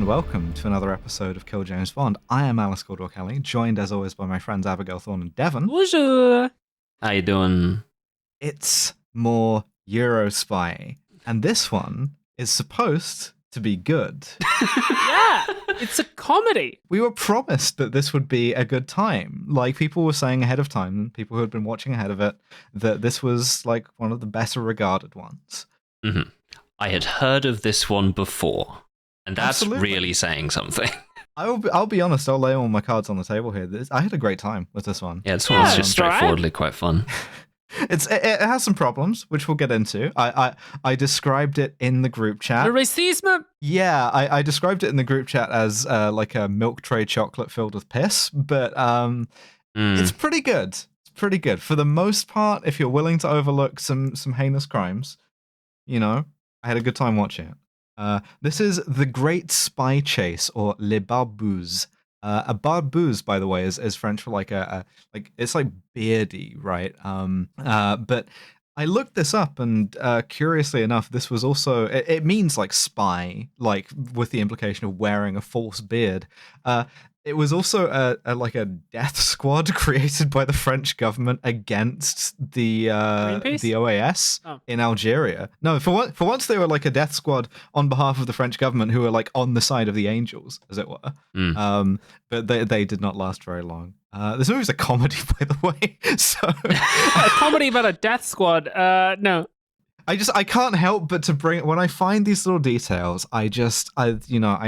and welcome to another episode of Kill James Bond. I am Alice Caldwell-Kelly, joined as always by my friends Abigail Thorne and Devon. Bonjour. How you doing? It's more Eurospy, and this one is supposed to be good. Yeah, it's a comedy. We were promised that this would be a good time. Like, people were saying ahead of time, people who had been watching ahead of it, that this was like one of the better regarded ones. Mm-hmm. I had heard of this one before, and that's Absolutely. really saying something. I'll be honest, I'll lay all my cards on the table here. I had a great time with this one. Yeah, this one's Yeah, just it's all right. straightforwardly quite fun. It has some problems, which we'll get into. I described it in the group chat. Le racisme. Yeah, I described it in the group chat as like a milk tray chocolate filled with piss, but it's pretty good. It's pretty good. For the most part, if you're willing to overlook some heinous crimes, you know, I had a good time watching it. This is The Great Spy Chase, or Les Barbouzes. A barbouze, by the way, is French for like like it's like beardy, right? But I looked this up, and curiously enough, this was also it means like spy, like with the implication of wearing a false beard. It was also like a death squad created by the French government against the OAS in Algeria. No, for once they were like a death squad on behalf of the French government who were like on the side of the angels, as it were. But they did not last very long. This movie's a comedy, by the way. So A comedy about a death squad. No. I can't help but to bring, when I find these little details, I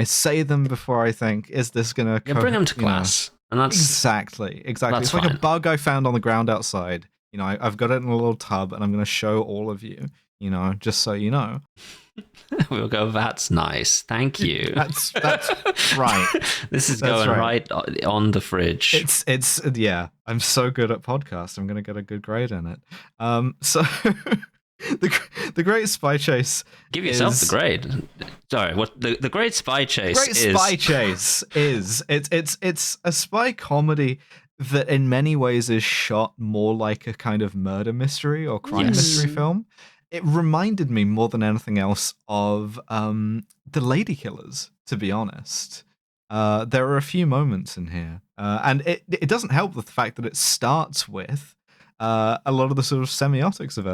say them before I think, is this gonna Bring them to class. And that's exactly. That's it's like a fine. bug I found on the ground outside. You know, I've got it in a little tub, and I'm gonna show all of you. You know, just so you know. we'll go, that's nice. Thank you. That's right. This is That's going right. right on the fridge. It's yeah. I'm so good at podcasts. I'm gonna get a good grade in it. So. The Great Spy Chase. Give yourself the grade. Sorry, what the Great Spy Chase Great Spy Chase is it's a spy comedy that in many ways is shot more like a kind of murder mystery or crime mystery film. It reminded me more than anything else of The Lady Killers, to be honest. There are a few moments in here, and it doesn't help with the fact that it starts with a lot of the sort of semiotics of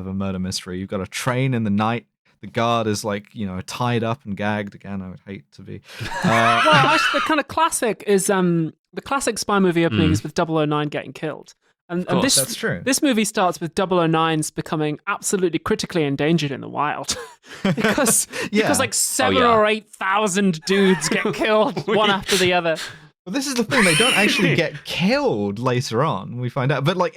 a murder mystery. You've got a train in the night. The guard is like, you know, tied up and gagged. Again, I would hate to be. Well, actually, the kind of classic is the classic spy movie opening is with 009 getting killed. And this, that's true. This movie starts with 009s becoming absolutely critically endangered in the wild. because like 7,000 or 8,000 dudes get killed one after the other. Well, this is the thing. They don't actually get killed later on, we find out. But like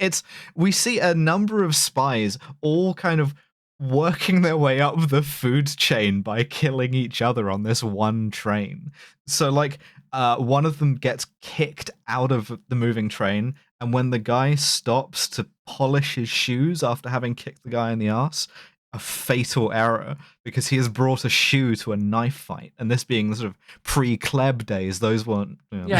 we see a number of spies all kind of working their way up the food chain by killing each other on this one train. So like one of them gets kicked out of the moving train, and when the guy stops to polish his shoes after having kicked the guy in the arse, a fatal error, because he has brought a shoe to a knife fight, and this being the sort of pre-Kleb days, those weren't an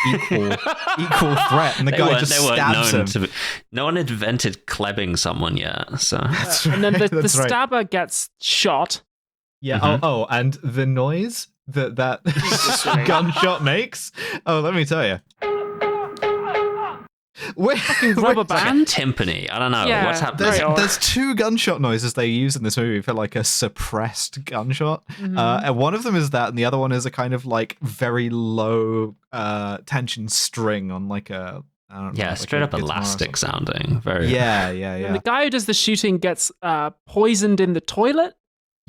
equal threat, and the guy just stabs him. No one invented klebbing someone yet, so That's And then right, the that's right. stabber gets shot. Yeah. Mhm. And the noise that gunshot makes. Oh, let me tell you. Rubber it's like a band. timpani. I don't know Yeah, what's happening. There's two gunshot noises they use in this movie for like a suppressed gunshot. And one of them is that, and the other one is a kind of like very low tension string on like a, I don't know, Yeah, like straight a up guitar or elastic something. sounding. Very. Yeah. And the guy who does the shooting gets poisoned in the toilet.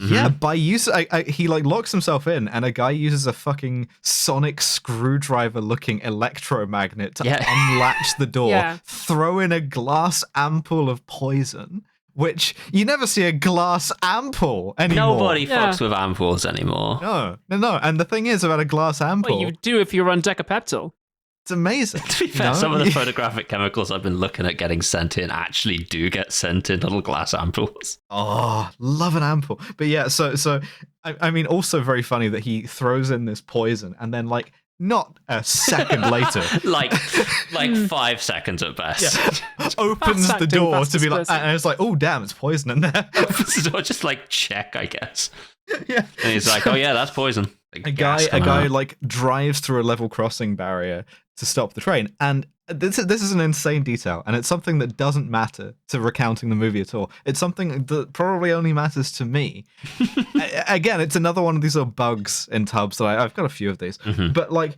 Yeah, by use, he like locks himself in, and a guy uses a fucking sonic screwdriver-looking electromagnet to unlatch the door, throw in a glass ampoule of poison, which you never see a glass ampoule anymore. Nobody fucks with ampoules anymore. No. And the thing is about a glass ampoule, Well, you do if you run Decapeptyl. it's amazing. To be fair, some of the photographic chemicals I've been looking at getting sent in actually do get sent in little glass ampoules. Oh, love an ampoule. But yeah, so I mean, also very funny that he throws in this poison, and then like not a second later, like 5 seconds at best. opens Fast the acting, door to be fastest like, person. and it's like, oh damn, it's poison in there. So just like check, I guess. Yeah. And he's like, oh yeah, that's poison. a guy like drives through a level crossing barrier to stop the train, and this is an insane detail, and it's something that doesn't matter to recounting the movie at all. It's something that probably only matters to me. Again, it's another one of these little bugs in tubs that I've got a few of these. But like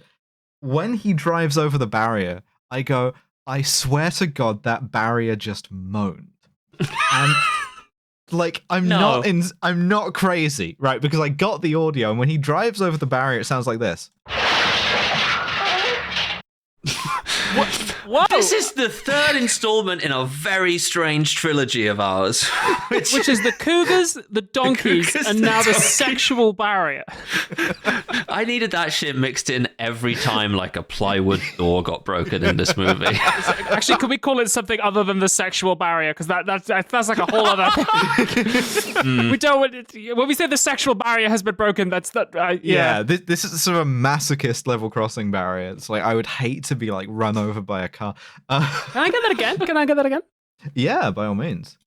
when he drives over the barrier, I go, I swear to God, that barrier just moaned. And like I'm not crazy, right? Because I got the audio, and when he drives over the barrier, it sounds like this. Whoa. This is the third installment in a very strange trilogy of ours. Which is the cougars, the donkeys, and now the sexual barrier. I needed that shit mixed in every time like a plywood door got broken in this movie. Actually, could we call it something other than the sexual barrier? Because that's like a whole other thing. We don't when we say the sexual barrier has been broken, that's that. Yeah, this is sort of a masochist level crossing barrier. It's like I would hate to be like run over by a car. Can I get that again? Can I get that again? Yeah, by all means.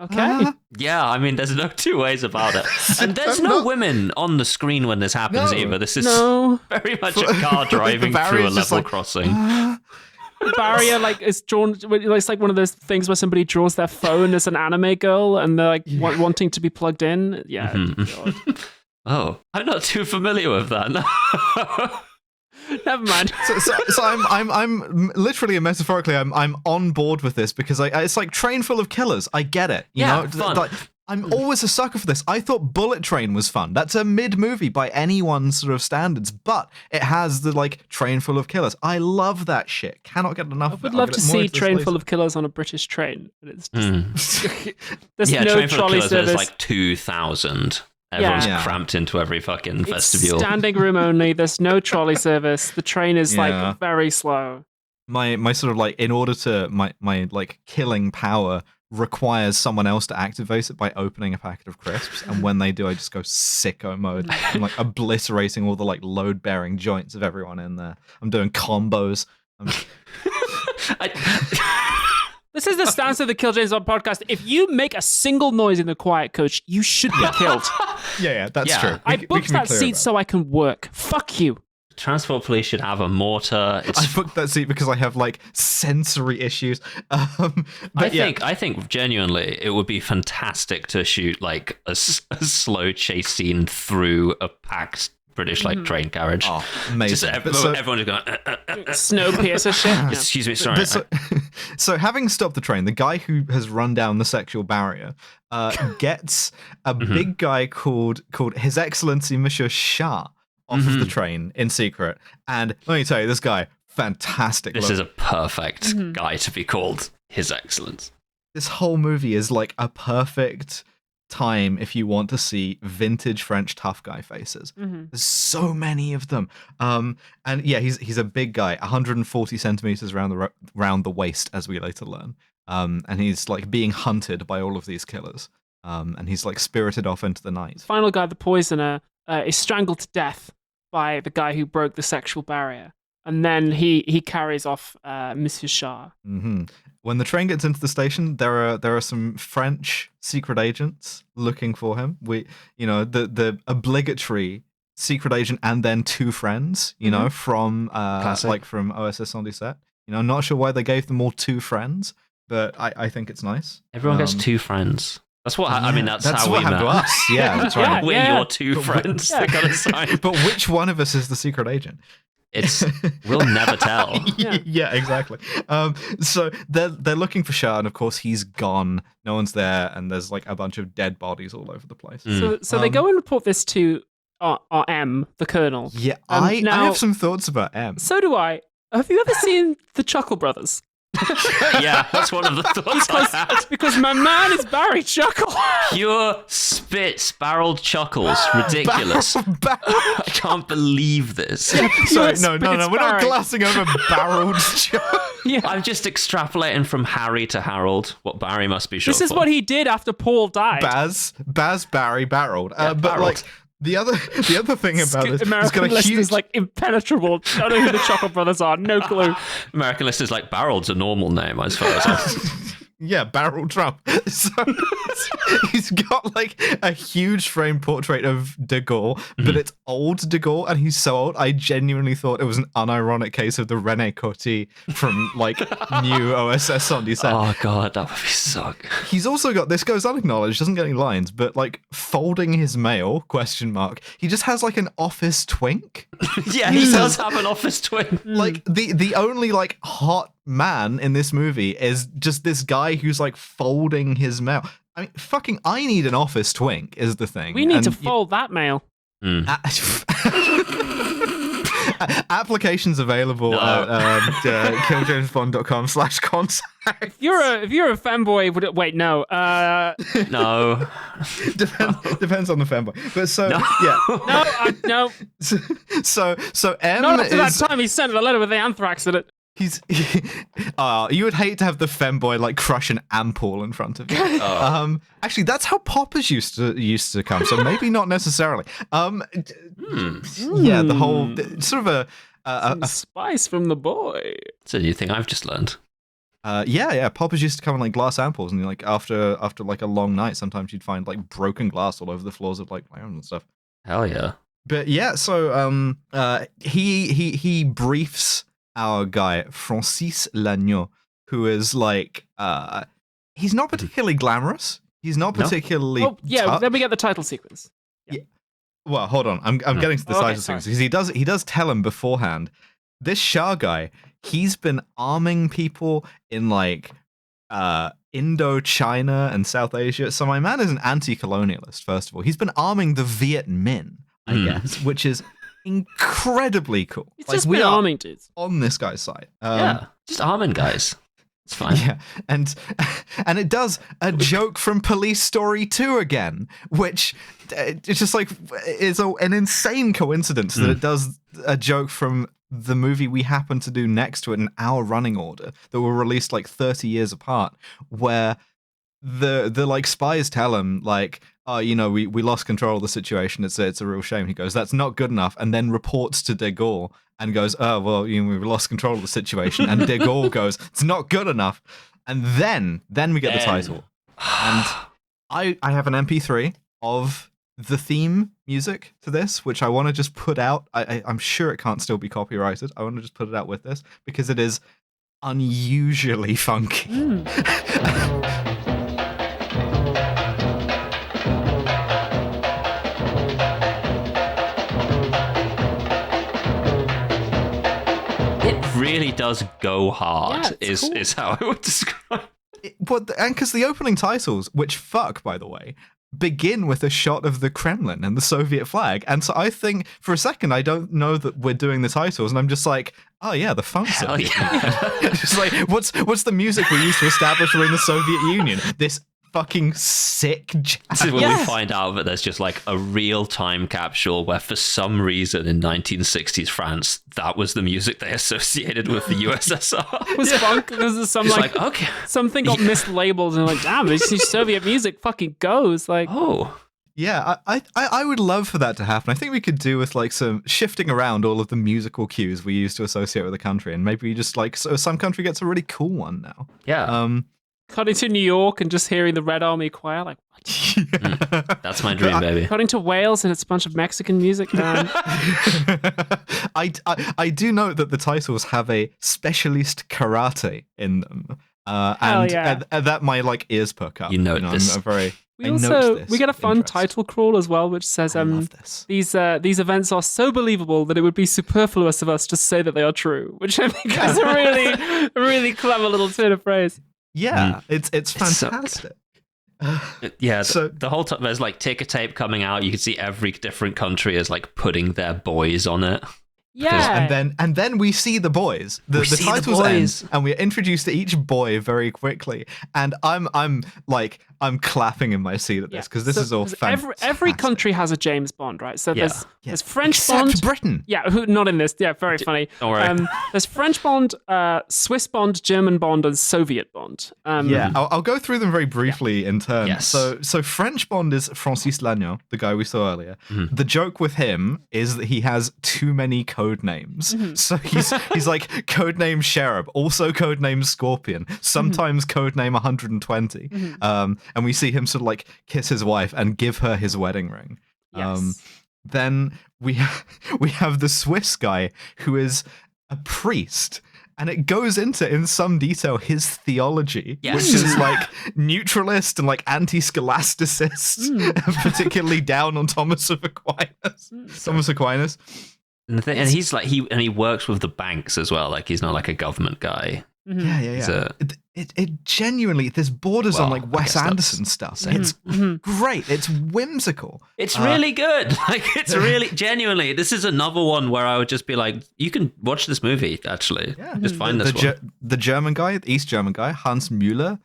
Okay. Yeah, I mean, there's no two ways about it. And there's no women on the screen when this happens either. This is very much a car driving through a level crossing. The barrier like is drawn. It's like one of those things where somebody draws their phone as an anime girl, and they're like wanting to be plugged in. Yeah. God. Oh, I'm not too familiar with that. No. Never mind. So I'm literally and metaphorically I'm on board with this because it's like Train Full of Killers. I get it. You know, fun. Like, I'm always a sucker for this. I thought Bullet Train was fun. That's a mid movie by anyone's sort of standards, but it has the like Train Full of Killers. I love that shit. Cannot get enough of it. I would love to see Train Full of Killers on a British train. It's just, there's no Train trolley Full of Killers, service. There's like 2,000. Everyone's cramped into every fucking vestibule. Standing room only. There's no trolley service. The train is like very slow. My sort of like in order to my like killing power requires someone else to activate it by opening a packet of crisps, and when they do, I just go sicko mode. I'm like obliterating all the like load bearing joints of everyone in there. I'm doing combos. This is the stance of the Kill James Bond podcast. If you make a single noise in the quiet coach, you should be killed. Yeah, that's true. I booked that seat so I can work. Fuck you. Transport police should have a mortar. I booked that seat because I have like sensory issues. I think genuinely it would be fantastic to shoot like a slow chase scene through a packed British like train carriage. Oh, amazing! Everyone is going Snowpiercer shit. Excuse me, sorry. So having stopped the train, the guy who has run down the sexual barrier gets a big guy called His Excellency Monsieur Shah off of the train in secret. And let me tell you, this guy, fantastic. This is a perfect guy to be called His Excellence. This whole movie is like a perfect time if you want to see vintage French tough guy faces. There's so many of them. And yeah, he's a big guy, 140 centimeters around the waist, as we later learn. And he's like being hunted by all of these killers. And he's like spirited off into the night. Final guy, the poisoner, is strangled to death by the guy who broke the sexual barrier. And then he carries off Monsieur Shah. When the train gets into the station, there are some French secret agents looking for him. The obligatory secret agent and then two friends, from from OSS 117. I'm not sure why they gave them all two friends, but I think it's nice. Everyone gets two friends. That's what I mean. That's how what we happened to us. Yeah, that's right. We're your two friends. They got assigned. But which one of us is the secret agent? We'll never tell. Yeah, exactly. So they're looking for Shah, and of course he's gone. No one's there, and there's like a bunch of dead bodies all over the place. So they go and report this to our M, the Colonel. Yeah, I have some thoughts about M. So do I. Have you ever seen the Chuckle Brothers? Yeah, that's one of the thoughts I had. Because my man is Barry Chuckle. Pure spits, barreled chuckles. Ridiculous. I can't believe this. Yeah, sorry, no. We're not glassing over barreled chuckles. Yeah. I'm just extrapolating from Harry to Harold what Barry must be short for. This is what he did after Paul died. Baz, Barry, barreled. But barreled. Like... The other thing about this American listeners like impenetrable. Don't know who the Chuckle Brothers are. No clue. American listeners like Barreld's a normal name, as far as Yeah, barrel drum. So he's got like a huge frame portrait of de Gaulle, but it's old de Gaulle, and he's so old. I genuinely thought it was an unironic case of the René Coty from like new OSS 77. Oh god, that would be so good. He's also got, this goes unacknowledged, doesn't get any lines, but like folding his mail, ? He just has like an office twink. Yeah, he does have an office twink. Like the only like hot man in this movie is just this guy who's like folding his mail. I mean, I need an office twink is the thing. We need to fold that mail. Applications available at killjamesbond.com/contact. If you're a femboy, would it? Wait, no. No. Depends on the femboy. But so yeah. No. So M not after is, that time he sent a letter with the anthrax in it. You would hate to have the femboy like crush an ampoule in front of you. Actually, that's how poppers used to come. So maybe not necessarily. Yeah, the whole sort of a spice from the boy. It's a new thing I've just learned. Yeah. Poppers used to come in like glass ampoules, and like after like a long night, sometimes you'd find like broken glass all over the floors of like lounge and stuff. Hell yeah. But yeah, so he briefs our guy Francis Lagneau, who is like he's not particularly glamorous. He's not particularly. Oh yeah, then we get the title sequence. Yeah. Well, hold on. I'm getting to the title sequence because he does tell him beforehand. This Shah guy, he's been arming people in like Indochina and South Asia. So my man is an anti-colonialist. First of all, he's been arming the Viet Minh, I guess, which is incredibly cool. It's like, just we are arming dudes on this guy's side. Yeah, just arming guys. It's fine. Yeah, and it does a joke from Police Story 2 again, which it's just like is an insane coincidence that it does a joke from the movie we happen to do next to it in our running order that were released like 30 years apart, where the like spies tell him like, oh, you know, we lost control of the situation. It's a real shame. He goes, that's not good enough, and then reports to de Gaulle and goes, oh, well, you know, we lost control of the situation. And de Gaulle goes, it's not good enough. And then we get the title. And I have an MP3 of the theme music to this, which I want to just put out. I'm sure it can't still be copyrighted. I want to just put it out with this because it is unusually funky. Really does go hard is how I would describe it. And because the opening titles, which fuck by the way, begin with a shot of the Kremlin and the Soviet flag, and so I think for a second I don't know that we're doing the titles, and I'm just like, oh yeah, the funk. Hell yeah. Just like what's the music we used to establish we're in the Soviet Union? This fucking sick jazz. This is when we find out that there's just like a real time capsule where for some reason in 1960s France that was the music they associated with the USSR. It was funk. This is some like okay, something got mislabeled and like, damn, this Soviet music fucking goes like. Oh yeah, I would love for that to happen. I think we could do with like some shifting around all of the musical cues we used to associate with a country, and maybe just like some country gets a really cool one now. Yeah. Cutting to New York and just hearing the Red Army choir, like, what? That's my dream, baby. Cutting to Wales and it's a bunch of Mexican music. I do note that the titles have a specialist karate in them, and that my like ears perk up. You know this. We get a fun title crawl as well, which says, these events are so believable that it would be superfluous of us to say that they are true, which I think is a really clever little turn of phrase. Yeah, it's fantastic. So the whole time there's like ticker tape coming out. You can see every different country is like putting their boys on it. Yeah, and then we see the boys. The titles end, and we are introduced to each boy very quickly. And I'm like, I'm clapping in my seat at this because this is all fantastic. Every country has a James Bond, right? So there's French Except Bond, Britain. Yeah, not in this. Yeah, very funny. Don't worry. There's French Bond, Swiss Bond, German Bond, and Soviet Bond. I'll go through them very briefly in turn. Yes. So French Bond is Francis Lagnon, the guy we saw earlier. Mm-hmm. The joke with him is that he has too many code names. Mm-hmm. So he's like codename Cherub, also codename Scorpion, sometimes codename 120. Mm-hmm. And we see him sort of like kiss his wife and give her his wedding ring. Yes. Then we have the Swiss guy who is a priest. And it goes into, in some detail, his theology, which is like neutralist and like anti-scholasticist, particularly down on Thomas of Aquinas. And he's like he works with the banks as well. Like he's not like a government guy. Yeah. It genuinely, this borders on like Wes Anderson stuff. It's great. It's whimsical. It's really good. Like it's really genuinely. This is another one where I would just be like, you can watch this movie. Actually, just find this one. The German guy, the East German guy, Hans Müller.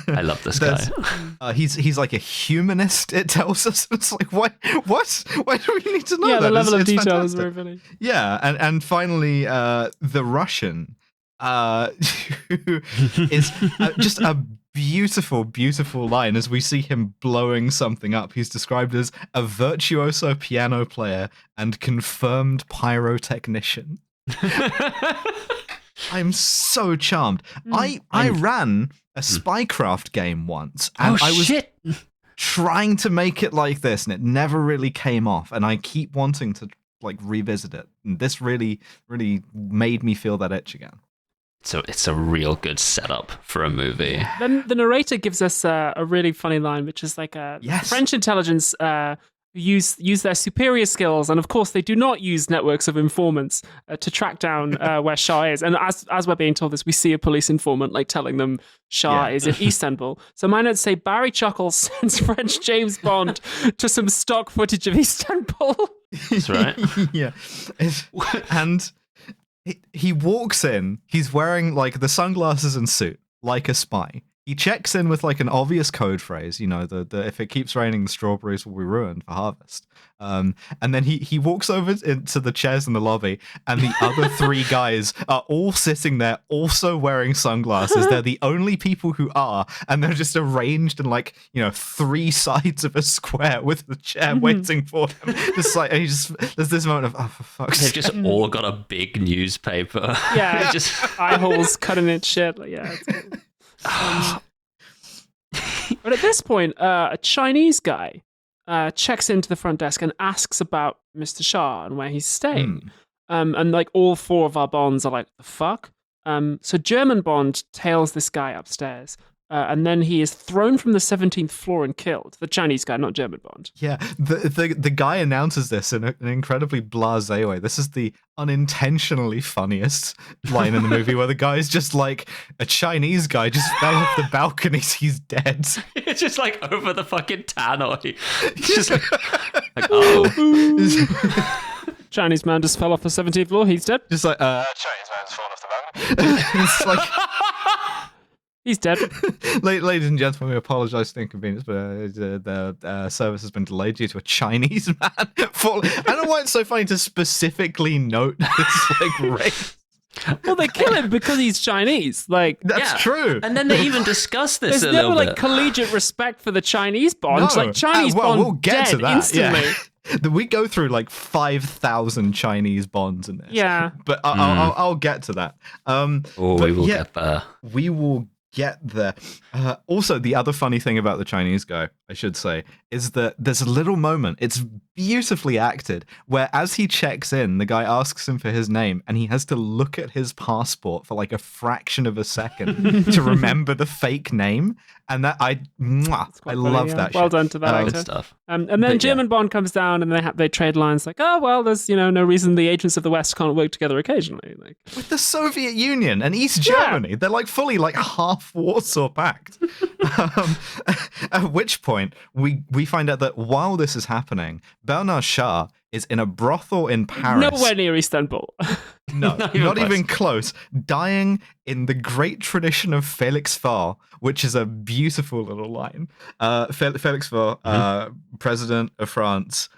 I love this guy. He's like a humanist. It tells us. It's like what? Why do we need to know that? Yeah, the level of detail fantastic. is very funny. Yeah, and finally, the Russian, who is just a beautiful, beautiful line as we see him blowing something up. He's described as a virtuoso piano player and confirmed pyrotechnician. I'm so charmed. I ran a Spycraft game once, and I was trying to make it like this, and it never really came off. And I keep wanting to like revisit it. And this really, really made me feel that itch again. So it's a real good setup for a movie. Then the narrator gives us a really funny line, which is like French intelligence use their superior skills, and of course they do not use networks of informants to track down where Shah is. And as we're being told this, we see a police informant like telling them Shah is in Istanbul. So my notes say Barry Chuckles sends French James Bond to some stock footage of Istanbul. That's right. Yeah, and he walks in. He's wearing like the sunglasses and suit, like a spy. He checks in with like an obvious code phrase, you know, the if it keeps raining, the strawberries will be ruined for harvest. And then he walks over into the chairs in the lobby, and the other three guys are all sitting there, also wearing sunglasses. They're the only people who are, and they're just arranged in like, you know, three sides of a square with the chair waiting for them. Just like, and there's this moment of, oh, for fuck's sake. They've just all got a big newspaper. Yeah, just eye holes cutting it shit. Like, yeah. But at this point, a Chinese guy checks into the front desk and asks about Mr. Shah and where he's staying. And like all four of our Bonds are like, the fuck? So German Bond tails this guy upstairs. And then he is thrown from the 17th floor and killed. The Chinese guy, not German Bond. Yeah, the guy announces this in an incredibly blasé way. This is the unintentionally funniest line in the movie, where the guy's just like, a Chinese guy just fell off the balcony, he's dead. It's just like over the fucking tannoy. It's just like oh. Chinese man just fell off the 17th floor, he's dead. Just like, Chinese man's fallen off the balcony. It's like... He's dead. Ladies and gentlemen, we apologise for the inconvenience, but the service has been delayed due to a Chinese man falling. I don't know why it's so funny to specifically note this like race. Well, they kill him because he's Chinese. Like that's true. And then they even discuss this There's a never little like collegiate respect for the Chinese Bond. No. Like Chinese Bond we'll get dead to that. instantly. Yeah. We go through like 5,000 Chinese Bonds in this. Yeah. But I'll get to that. We will get there. We will get there. Also, the other funny thing about the Chinese guy, I should say, is that there's a little moment, it's beautifully acted, where as he checks in, the guy asks him for his name, and he has to look at his passport for like a fraction of a second to remember the fake name. And that I love that. Well done to that actor. Good stuff. And then German Bond comes down, and they trade lines like, "Oh well, there's no reason the agents of the West can't work together occasionally." Like with the Soviet Union and East Germany, they're like fully like half Warsaw Pact. At which point, we find out that while this is happening, Bernard Shah is in a brothel in Paris. Nowhere near Istanbul. No, not even close. Dying in the great tradition of Félix Faure, which is a beautiful little line. Félix Faure, president of France,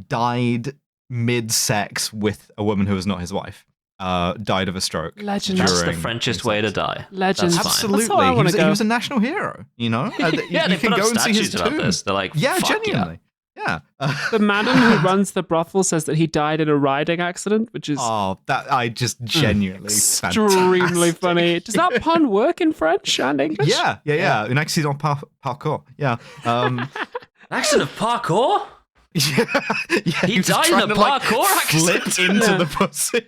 died mid-sex with a woman who was not his wife. Died of a stroke. Legend. That's the Frenchest way to die. Legend. Absolutely. He was a national hero, you know? Yeah, you they can go and see his tomb. This. They're like, yeah, genuinely. Yeah. The madam who runs the brothel says that he died in a riding accident, which is... Oh, that I just genuinely... extremely funny. Does that pun work in French and English? Yeah. An accident parcours. Yeah. Accident of parkour? Yeah, he died in a parkour accident. Flipped into the pussy.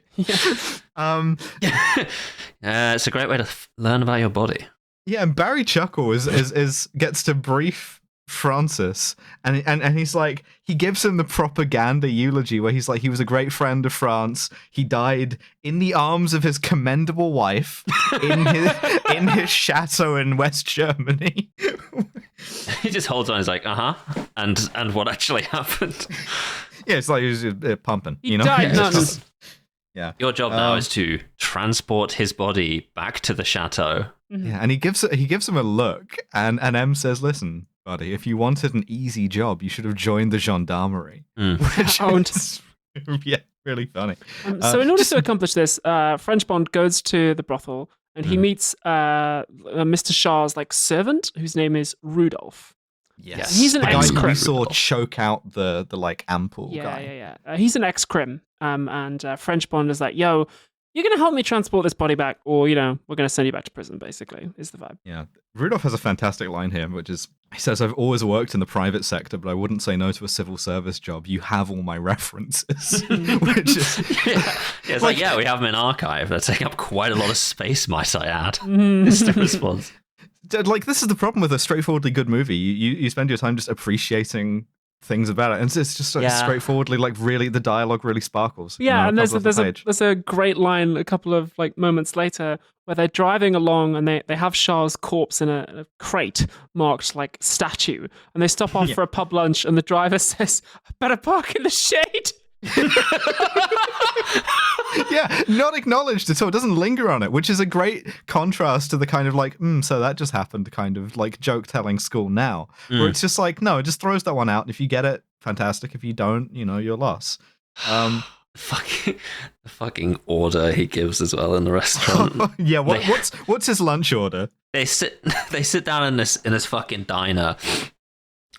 It's a great way to learn about your body. Yeah, and Barry Chuckle gets to brief Francis, and he's like, he gives him the propaganda eulogy where he's like, he was a great friend of France. He died in the arms of his commendable wife in his chateau in West Germany. He just holds on. He's like, and what actually happened? Yeah, it's like he was pumping. He died. Yeah. Your job now is to transport his body back to the chateau. Yeah, and he gives him a look, and M says, "Listen, buddy, if you wanted an easy job, you should have joined the gendarmerie." Which is, really funny. So in order to accomplish this, French Bond goes to the brothel, and he meets Mr. Shah's servant, whose name is Rudolph. Yes, he's an ex-crim. We saw choke out the ampoule guy. Yeah. He's an ex-crim, and French Bond is like, "Yo, you're gonna help me transport this body back, or we're gonna send you back to prison." Basically, is the vibe. Yeah, Rudolph has a fantastic line here, which is, he says, "I've always worked in the private sector, but I wouldn't say no to a civil service job. You have all my references." Which is, it's we have them in archive. They're taking up quite a lot of space, might I add. Is the response. This is the problem with a straightforwardly good movie. You spend your time just appreciating things about it, and it's just straightforwardly, really, the dialogue really sparkles. Yeah, and there's a great line a couple of moments later where they're driving along and they have Shah's corpse in a crate marked statue, and they stop off for a pub lunch, and the driver says, "I better park in the shade." Yeah, not acknowledged at all. Doesn't linger on it, which is a great contrast to the kind of so that just happened kind of joke telling school now, where it's just no, it just throws that one out, and if you get it, fantastic. If you don't, you're lost. The fucking order he gives as well in the restaurant. Yeah, what's his lunch order? They sit down in this fucking diner,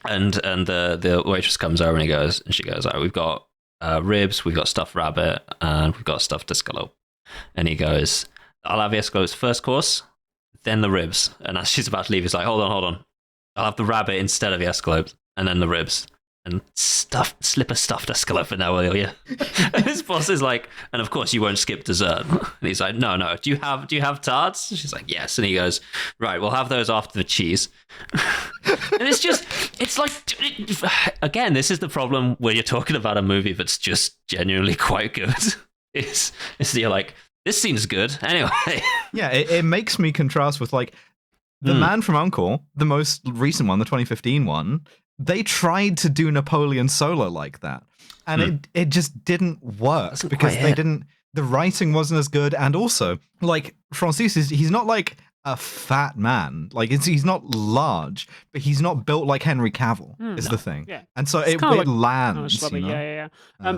and the waitress comes over and she goes, "All right, we've got ribs, we've got stuffed rabbit, and we've got stuffed escalope." And he goes, "I'll have the escalopes first course, then the ribs." And as she's about to leave, he's like, hold on. I'll have the rabbit instead of the escalopes, and then the ribs. And slip a stuffed escalope in there, will you? And his boss is like, "And of course you won't skip dessert." And he's like, No. Do you have tarts? She's like, "Yes." And he goes, "Right, we'll have those after the cheese." And again, this is the problem when you're talking about a movie that's just genuinely quite good. It's you're like, this seems good. Anyway. Yeah, it makes me contrast with The Man from U.N.C.L.E., the most recent one, the 2015 one. They tried to do Napoleon Solo like that, and it just didn't work because the writing wasn't as good, and also Francis he's not a fat man, he's not large, but he's not built like Henry Cavill is the thing, and so it lands.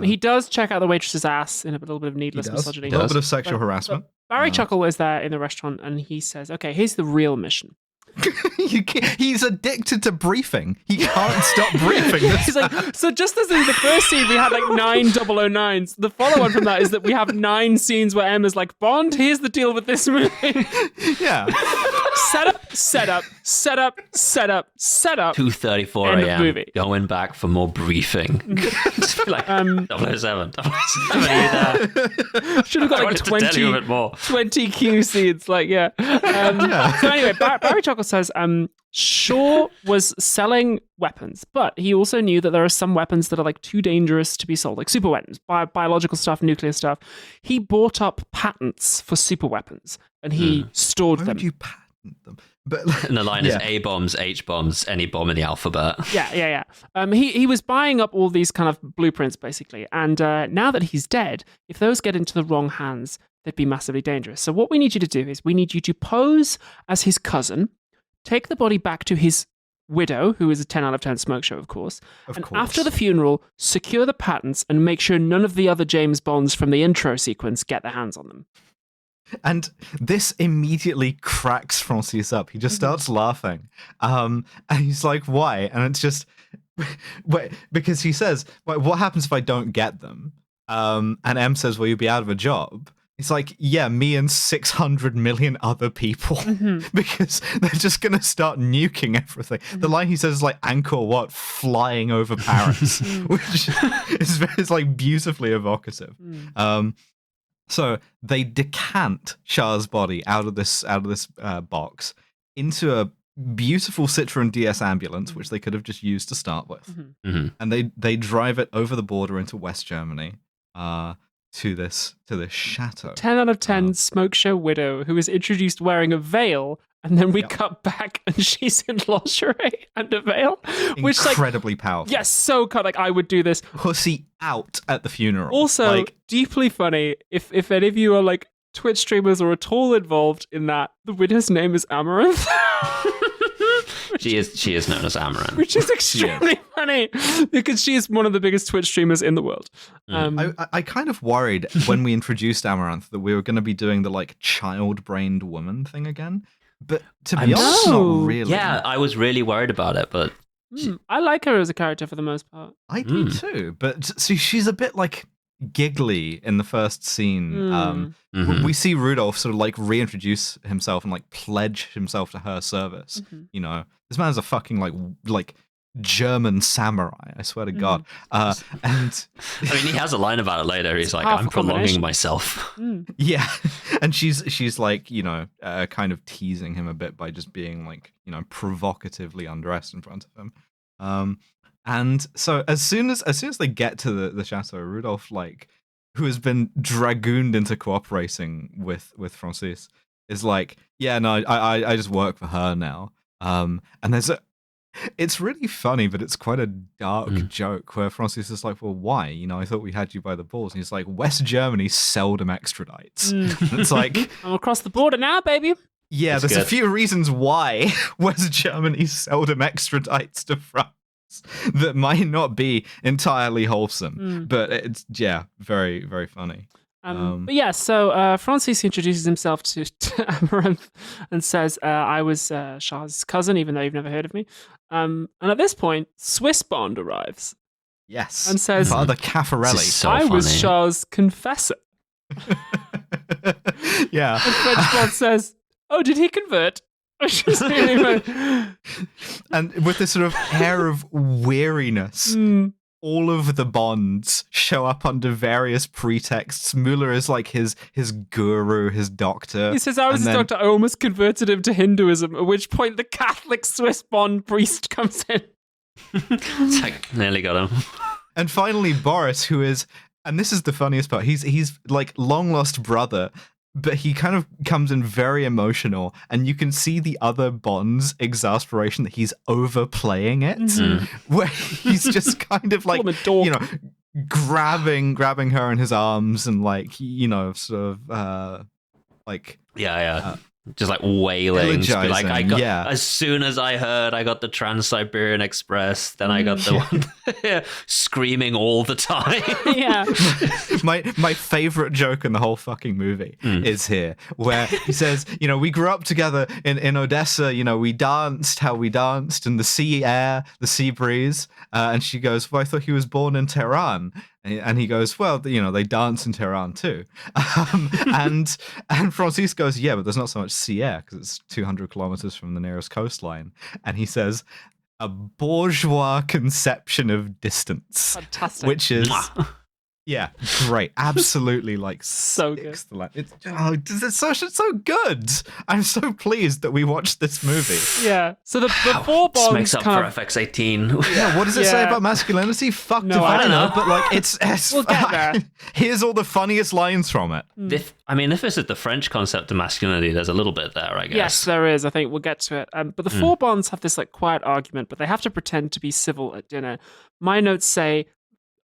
He does check out the waitress's ass in a little bit of needless misogyny, a little bit of sexual harassment. Barry Chuckle is there in the restaurant, and he says, "Okay, here's the real mission." He's addicted to briefing. He can't stop briefing. He's like, so just as in the first scene we had 9 009s, the follow-on from that is that we have 9 scenes where Emma's like, "Bond, here's the deal with this movie." Yeah. Set up. 2:34 a.m. Going back for more briefing. Just be like, 007, are you there? Should have got 20 Q scenes. So anyway, Barry Chuckle says Shaw was selling weapons, but he also knew that there are some weapons that are too dangerous to be sold, like super weapons, biological stuff, nuclear stuff. He bought up patents for super weapons, and he stored them. Why would you patent them? But and the line is A bombs, H bombs, any bomb in the alphabet. Yeah. He was buying up all these kind of blueprints, basically. And now that he's dead, if those get into the wrong hands, they'd be massively dangerous. So what we need you to do is we need you to pose as his cousin, take the body back to his widow, who is a 10 out of 10 smoke show, of course. After the funeral, secure the patents and make sure none of the other James Bonds from the intro sequence get their hands on them. And this immediately cracks Francis up. He just starts laughing. And he's like, why? And it's just, because he says, what happens if I don't get them? And M says, well, you'll be out of a job. It's like, yeah, me and 600 million other people, because they're just going to start nuking everything. The line he says is like Angkor Wat flying over Paris, which is like beautifully evocative. So they decant Shah's body out of this box into a beautiful Citroen DS ambulance, which they could have just used to start with, and they drive it over the border into West Germany, to this chateau. 10 out of 10 smoke show widow who is introduced wearing a veil, and then we cut back and she's in lingerie and a veil, which incredibly powerful. Yes, so like I would do this. Pussy out at the funeral. Also, like, deeply funny. If any of you are like Twitch streamers or at all involved in that, the widow's name is Amaranth. She is known as Amaranth, which is extremely funny because she is one of the biggest Twitch streamers in the world. I kind of worried when we introduced Amaranth that we were going to be doing the like child-brained woman thing again, but to be honest, not really. Yeah, I was really worried about it, but I like her as a character for the most part. I do too, but see, she's a bit like giggly in the first scene. We see Rudolph sort of like reintroduce himself and like pledge himself to her service. You know, this man's a fucking like German samurai, I swear to God. And I mean, he has a line about it later. He's like, I'm prolonging myself. Yeah. And she's like, you know, kind of teasing him a bit by just being like, you know, provocatively undressed in front of him. And so as soon as they get to the chateau, Rudolph, like, who has been dragooned into cooperating with Francis, is like, yeah, no, I just work for her now. And it's really funny, but it's quite a dark joke where Francis is like, well, why? You know, I thought we had you by the balls. And he's like, West Germany seldom extradites. And it's like, I'm across the border now, baby. Yeah, there's a few reasons why West Germany seldom extradites to France that might not be entirely wholesome, but it's very, very funny. But yeah, so Francis introduces himself to Amaranth and says, I was Shah's cousin, even though you've never heard of me. And at this point, Swiss Bond arrives. Yes. And says, Father Caffarelli. So I was funny. Shah's confessor. Yeah. And French Bond says, oh, did he convert? Which is really funny. And with this sort of air of weariness, all of the Bonds show up under various pretexts. Mueller is like his guru, his doctor. He says, I was his doctor. I almost converted him to Hinduism, at which point the Catholic Swiss Bond priest comes in. It's like, nearly got him. And finally, Boris, who is, and this is the funniest part, he's like long lost brother, but he kind of comes in very emotional, and you can see the other Bond's exasperation that he's overplaying it, where he's just kind of like, you know, grabbing her in his arms and like, you know, sort of like just like wailing, like I got as soon as I heard I got the Trans-Siberian Express, then I got the one screaming all the time. Yeah. My favorite joke in the whole fucking movie is here, where he says, you know, we grew up together in Odessa, you know, we danced how we danced in the sea air, the sea breeze, and she goes, well, I thought he was born in Tehran. And he goes, well, you know, they dance in Tehran too. And Francis goes, yeah, but there's not so much sea air because it's 200 kilometers from the nearest coastline. And he says, a bourgeois conception of distance. Fantastic. Which is Yeah, great. Absolutely, like, so good. It's so good. I'm so pleased that we watched this movie. Yeah. So the four bonds makes up for FX18. Yeah, what does it say about masculinity? Fuck if I know, but like it's we'll get there. Here's all the funniest lines from it. If this is the French concept of masculinity, there's a little bit there, I guess. Yes, there is. I think we'll get to it. But the four bonds have this like quiet argument, but they have to pretend to be civil at dinner. My notes say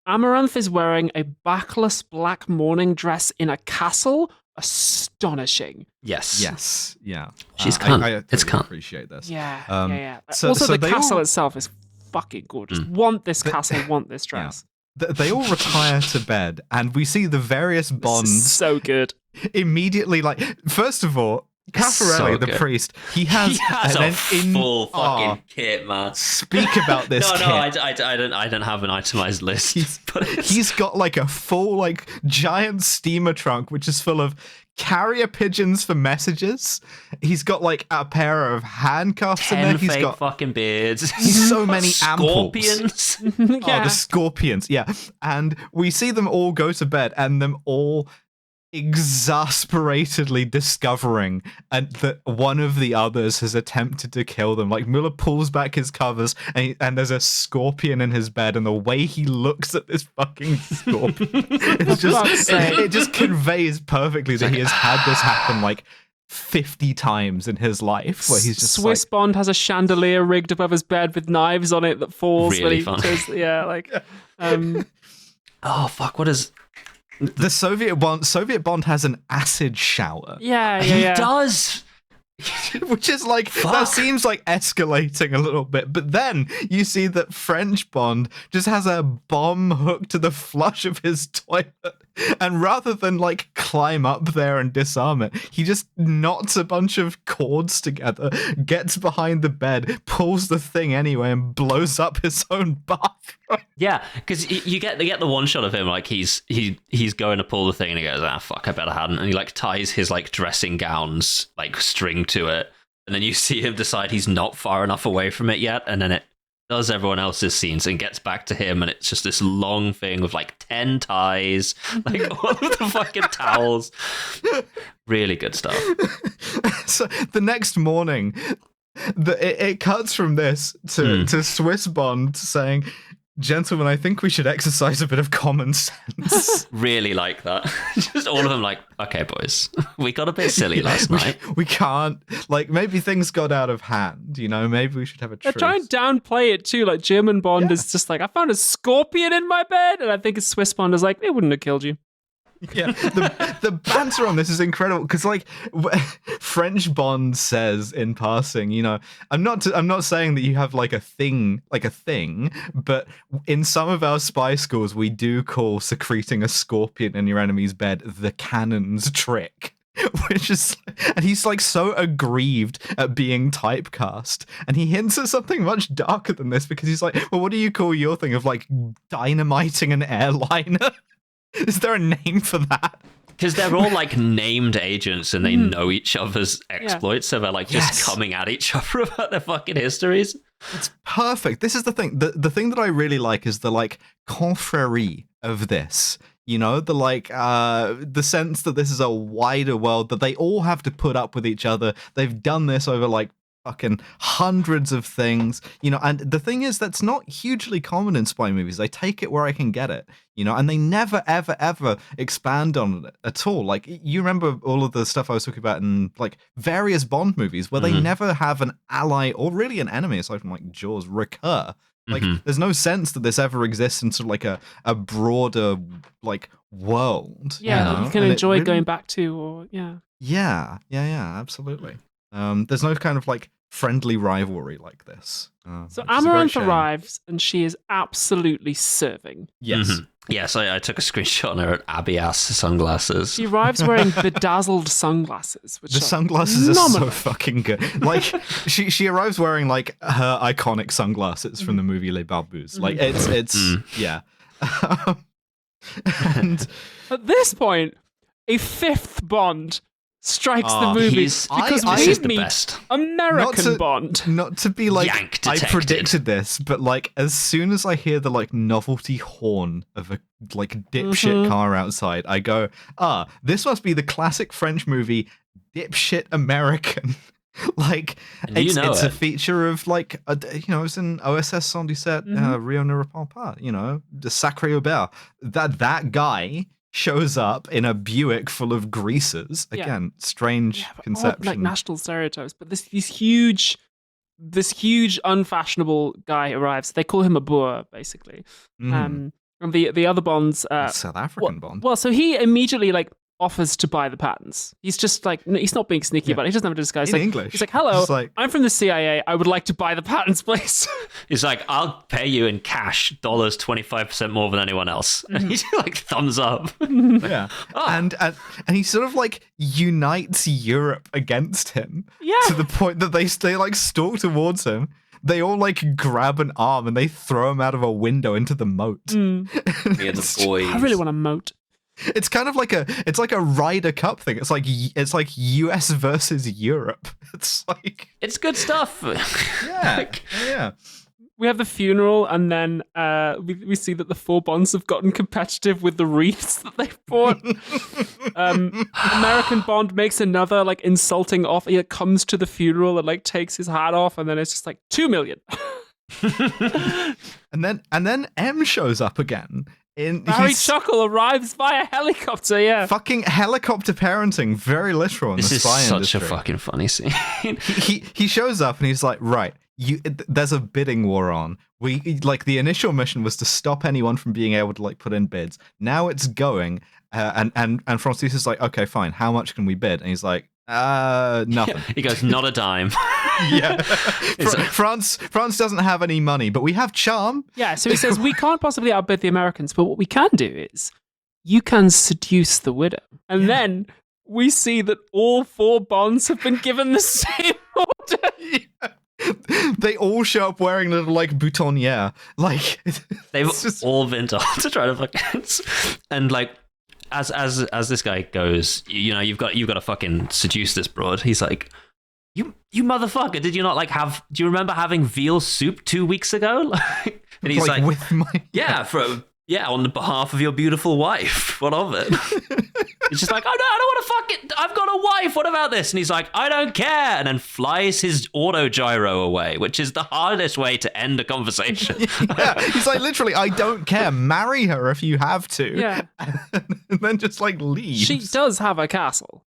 Amaranth is wearing a backless black morning dress in a castle. Astonishing. Yes. Yeah. She's cunt. I totally appreciate this. Yeah. Also, the castle itself is fucking gorgeous. Want this castle, want this dress. Yeah. They all retire to bed, and we see the various bonds. So good. Immediately, like, first of all, Caffarelli, the priest, he has a full fucking kit, man. Speak about this kit. I don't have an itemized list. He's got like a full, like, giant steamer trunk, which is full of carrier pigeons for messages. He's got like a pair of handcuffs in there. He's got fucking beards. He's so many scorpions. Oh, the scorpions, yeah. And we see them all go to bed, and them all exasperatedly discovering that one of the others has attempted to kill them. Like, Mueller pulls back his covers and there's a scorpion in his bed, and the way he looks at this fucking scorpion, it just conveys perfectly that he has had this happen like 50 times in his life, where he's just Swiss Bond has a chandelier rigged above his bed with knives on it that falls. Really fun. Oh fuck, what is the Soviet Bond has an acid shower. Yeah. He does. Which is like, that seems like escalating a little bit. But then you see that French Bond just has a bomb hooked to the flush of his toilet. And rather than like climb up there and disarm it, he just knots a bunch of cords together, gets behind the bed, pulls the thing anyway, and blows up his own bathroom. Yeah, because you get the one shot of him, like he's going to pull the thing, and he goes, fuck, I better hadn't, and he like ties his like dressing gown's like string to it, and then you see him decide he's not far enough away from it yet, and then it does everyone else's scenes and gets back to him, and it's just this long thing with like 10 ties, like all of the fucking towels. Really good stuff. So the next morning, it cuts from this to Swiss Bond saying, "Gentlemen, I think we should exercise a bit of common sense." Really like that. Just all of them like, okay, boys, we got a bit silly last night. We can't, like, maybe things got out of hand, you know, maybe we should have a truce. They're trying to downplay it too, like German Bond is just like, I found a scorpion in my bed, and I think Swiss Bond is like, it wouldn't have killed you. Yeah, the banter on this is incredible, because like French Bond says in passing, you know, I'm not saying that you have like a thing, but in some of our spy schools we do call secreting a scorpion in your enemy's bed the cannon's trick. Which is, and he's like so aggrieved at being typecast, and he hints at something much darker than this, because he's like, well, what do you call your thing of like dynamiting an airliner? Is there a name for that? Because they're all like named agents, and they know each other's exploits, so they're like just coming at each other about their fucking histories. It's perfect. This is the thing. The thing that I really like is the like confrérie of this. You know, the like the sense that this is a wider world, that they all have to put up with each other. They've done this over like fucking hundreds of things, you know, and the thing is, that's not hugely common in spy movies. They take it where I can get it, you know, and they never ever expand on it at all. Like, you remember all of the stuff I was talking about in like various Bond movies where they never have an ally or really an enemy, aside from like Jaws, recur. Like, there's no sense that this ever exists in sort of like a broader like world. Yeah, you know? you can enjoy going back to, or Yeah, absolutely. There's no kind of like friendly rivalry like this. So Amaranth arrives, and she is absolutely serving. Yes. Yes, I took a screenshot on her Abbey-ass sunglasses. She arrives wearing bedazzled sunglasses. Which the sunglasses are so fucking good. Like, she arrives wearing like her iconic sunglasses from the movie Les Barbecues. Like, it's yeah. And at this point, a fifth Bond strikes the movie because we meet best. American Bond. Not to be like, Yank I detected. predicted this, but like as soon as I hear the like novelty horn of a like dipshit car outside, I go, this must be the classic French movie Dipshit American. Like it's a feature of like it's in OSS 77 Rio ne répond pas, the Sacré Aubert. That guy shows up in a Buick full of greasers. Again, strange conception. Like national stereotypes, but this huge unfashionable guy arrives. They call him a boer, basically. And the other Bonds, South African Bond. Well, so he immediately like offers to buy the patents. He's just like, he's not being sneaky about it. He doesn't have a disguise. In English. He's like, hello, I'm from the CIA. I would like to buy the patents, please. He's like, I'll pay you in cash, dollars 25% more than anyone else. And he's like, thumbs up. Yeah. And he sort of like unites Europe against him. Yeah. To the point that they like stalk towards him. They all like grab an arm and they throw him out of a window into the moat. Me and the boys. I really want a moat. It's kind of like a Ryder Cup thing. It's like US versus Europe. It's like it's good stuff. Yeah, yeah. We have the funeral, and then we see that the four Bonds have gotten competitive with the wreaths that they bought. American Bond makes another like insulting offer. He comes to the funeral and like takes his hat off, and then it's just like $2 million. and then M shows up again. Barry Chuckle arrives via helicopter, yeah. Fucking helicopter parenting, very literal in the spy industry. This is such a fucking funny scene. he shows up and he's like, right, there's a bidding war on. We like the initial mission was to stop anyone from being able to like put in bids. Now it's going, and Francis is like, okay, fine. How much can we bid? And he's like, nothing. Yeah, he goes, not a dime. Yeah. France doesn't have any money, but we have charm. Yeah, so he says, we can't possibly outbid the Americans, but what we can do is you can seduce the widow. And then we see that all four Bonds have been given the same order. Yeah. They all show up wearing little like boutonniere. Like they've all been told to try to fucking and like as this guy goes, you've got to fucking seduce this broad. He's like, you motherfucker, did you not like do you remember having veal soup 2 weeks ago? And he's like with my on the behalf of your beautiful wife. What of it? He's just like, oh no, I don't want to fuck it. I've got a wife. What about this? And he's like, I don't care. And then flies his auto gyro away, which is the hardest way to end a conversation. Yeah, he's like, literally, I don't care. Marry her if you have to. Yeah. And then just like leaves. She does have a castle.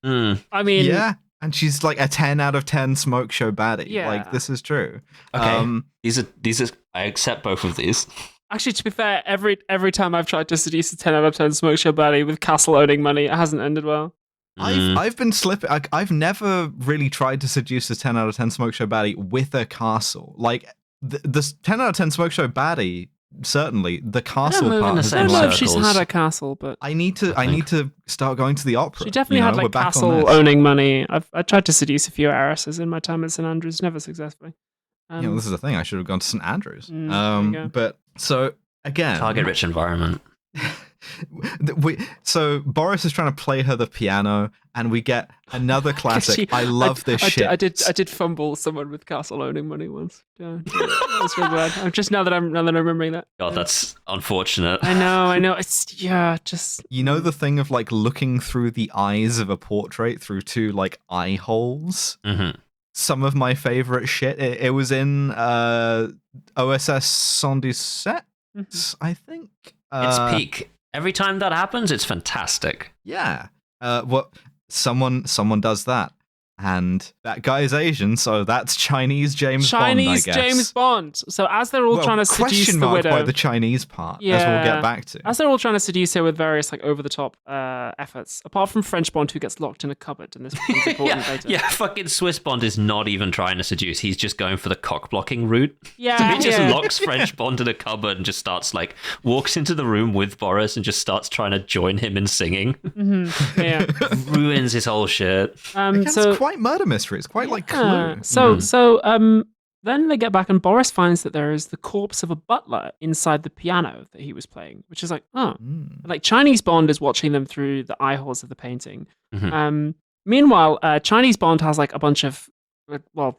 I mean, yeah. And she's like a 10 out of 10 smoke show baddie. Yeah. Like, this is true. Okay. These are. I accept both of these. Actually, to be fair, every time I've tried to seduce a 10 out of 10 smoke show baddie with castle owning money, it hasn't ended well. I've been slipping. I've never really tried to seduce a 10 out of 10 smoke show baddie with a castle. Like the 10 out of 10 smoke show baddie, certainly the castle part. I don't know if she's had a castle, but I need to start going to the opera. She definitely had like castle owning money. I tried to seduce a few heiresses in my time at St Andrews, never successfully. This is the thing. I should have gone to St Andrews. But so again, target rich environment. So Boris is trying to play her the piano, and we get another classic. I love this shit. I did fumble someone with castle owning money once. That's really bad. I'm just now that I'm remembering that. God, that's unfortunate. I know. It's just the thing of like looking through the eyes of a portrait through two like eye holes. Mm-hmm. Some of my favorite shit. It was in OSS 77, I think. It's peak. Every time that happens, it's fantastic. Yeah. Someone does that. And that guy is Asian, so that's Chinese James Bond, I guess. James Bond. So as they're all trying to seduce the widow, by the Chinese part, as we'll get back to. As they're all trying to seduce her with various like over-the-top efforts, apart from French Bond, who gets locked in a cupboard, and this becomes important later. Yeah, fucking Swiss Bond is not even trying to seduce. He's just going for the cock-blocking route. Yeah, so he just locks French Bond in a cupboard and just starts like walks into the room with Boris and just starts trying to join him in singing. Mm-hmm. Yeah, ruins his whole shit. It's quite murder mystery. It's quite like Clue. So then they get back and Boris finds that there is the corpse of a butler inside the piano that he was playing, which is like, like Chinese Bond is watching them through the eye holes of the painting. Mm-hmm. Meanwhile, Chinese Bond has like a bunch of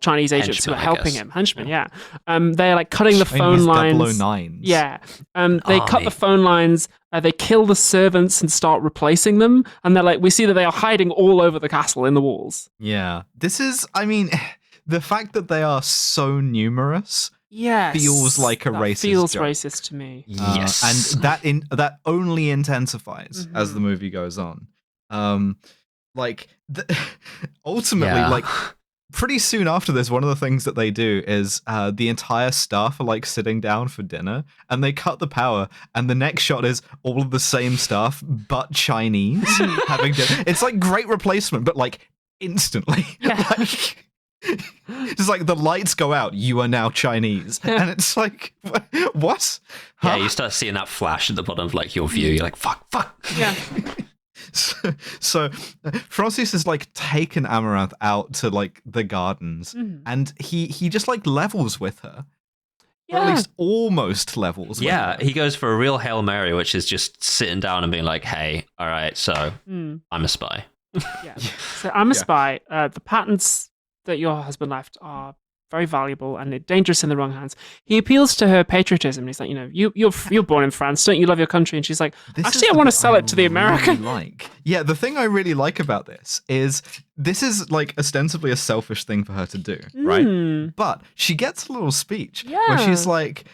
Chinese agents who are helping him. Henchmen, yeah. They're like cutting the phone lines. 009s. Yeah. They cut the phone lines. They kill the servants and start replacing them. And they're like, we see that they are hiding all over the castle in the walls. Yeah. This is, I mean, the fact that they are so numerous feels like a racist feels joke. Racist to me. Yes. And that only intensifies as the movie goes on. Ultimately, like, pretty soon after this, one of the things that they do is the entire staff are like sitting down for dinner, and they cut the power, and the next shot is all of the same staff but Chinese having dinner. It's like great replacement, but like instantly. Like, just like the lights go out, you are now Chinese, and it's like, what? Yeah, you start seeing that flash at the bottom of like your view. You're like, fuck. Yeah. So Francis is like taken Amaranth out to like the gardens, and he just like levels with her. Or at least almost levels with her. He goes for a real Hail Mary, which is just sitting down and being like, hey, all right, so I'm a spy. So I'm a spy. The patents that your husband left are very valuable and dangerous in the wrong hands. He appeals to her patriotism. He's like, you're born in France, don't you love your country? And she's like, actually, I want to sell it to the American. Yeah, the thing I really like about this is like ostensibly a selfish thing for her to do, right? But she gets a little speech where she's like,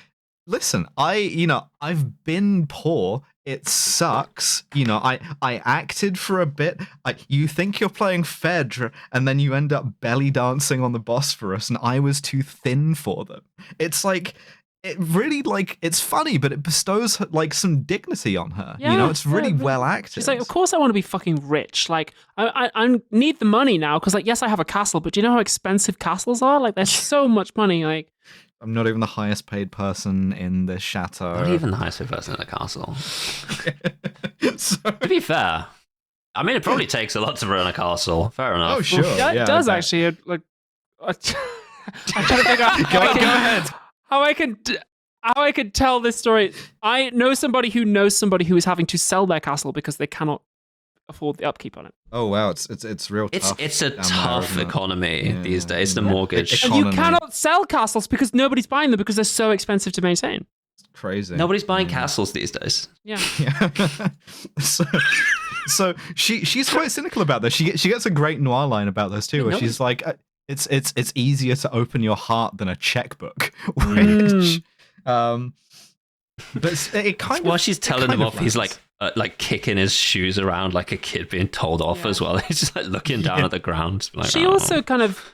listen, I've been poor. It sucks. I acted for a bit. You think you're playing Phèdre, and then you end up belly dancing on the Bosphorus, and I was too thin for them. It's like, it really, like, it's funny, but it bestows like some dignity on her. It's really well acted. She's like, of course I want to be fucking rich. Like, I need the money now, because like, yes, I have a castle, but do you know how expensive castles are? Like, there's so much money. Like, I'm not even the highest paid person in this chateau. Not even the highest paid person in the castle. To be fair, I mean, it probably takes a lot to run a castle. Fair enough. Oh, sure. Yeah, it does actually. Like, I'm trying to figure out go ahead. How I can tell this story. I know somebody who knows somebody who is having to sell their castle because they cannot afford the upkeep on it. Oh wow, it's real tough. It's a tough economy these days. The mortgage, and you cannot sell castles because nobody's buying them because they're so expensive to maintain. It's crazy. Nobody's buying castles these days. Yeah. So she's quite cynical about this. She gets a great noir line about this too, where she's like, it's easier to open your heart than a checkbook, which but it kind of, while she's telling him off, he's like kicking his shoes around like a kid being told off as well. He's just like looking down at the ground. Like, she also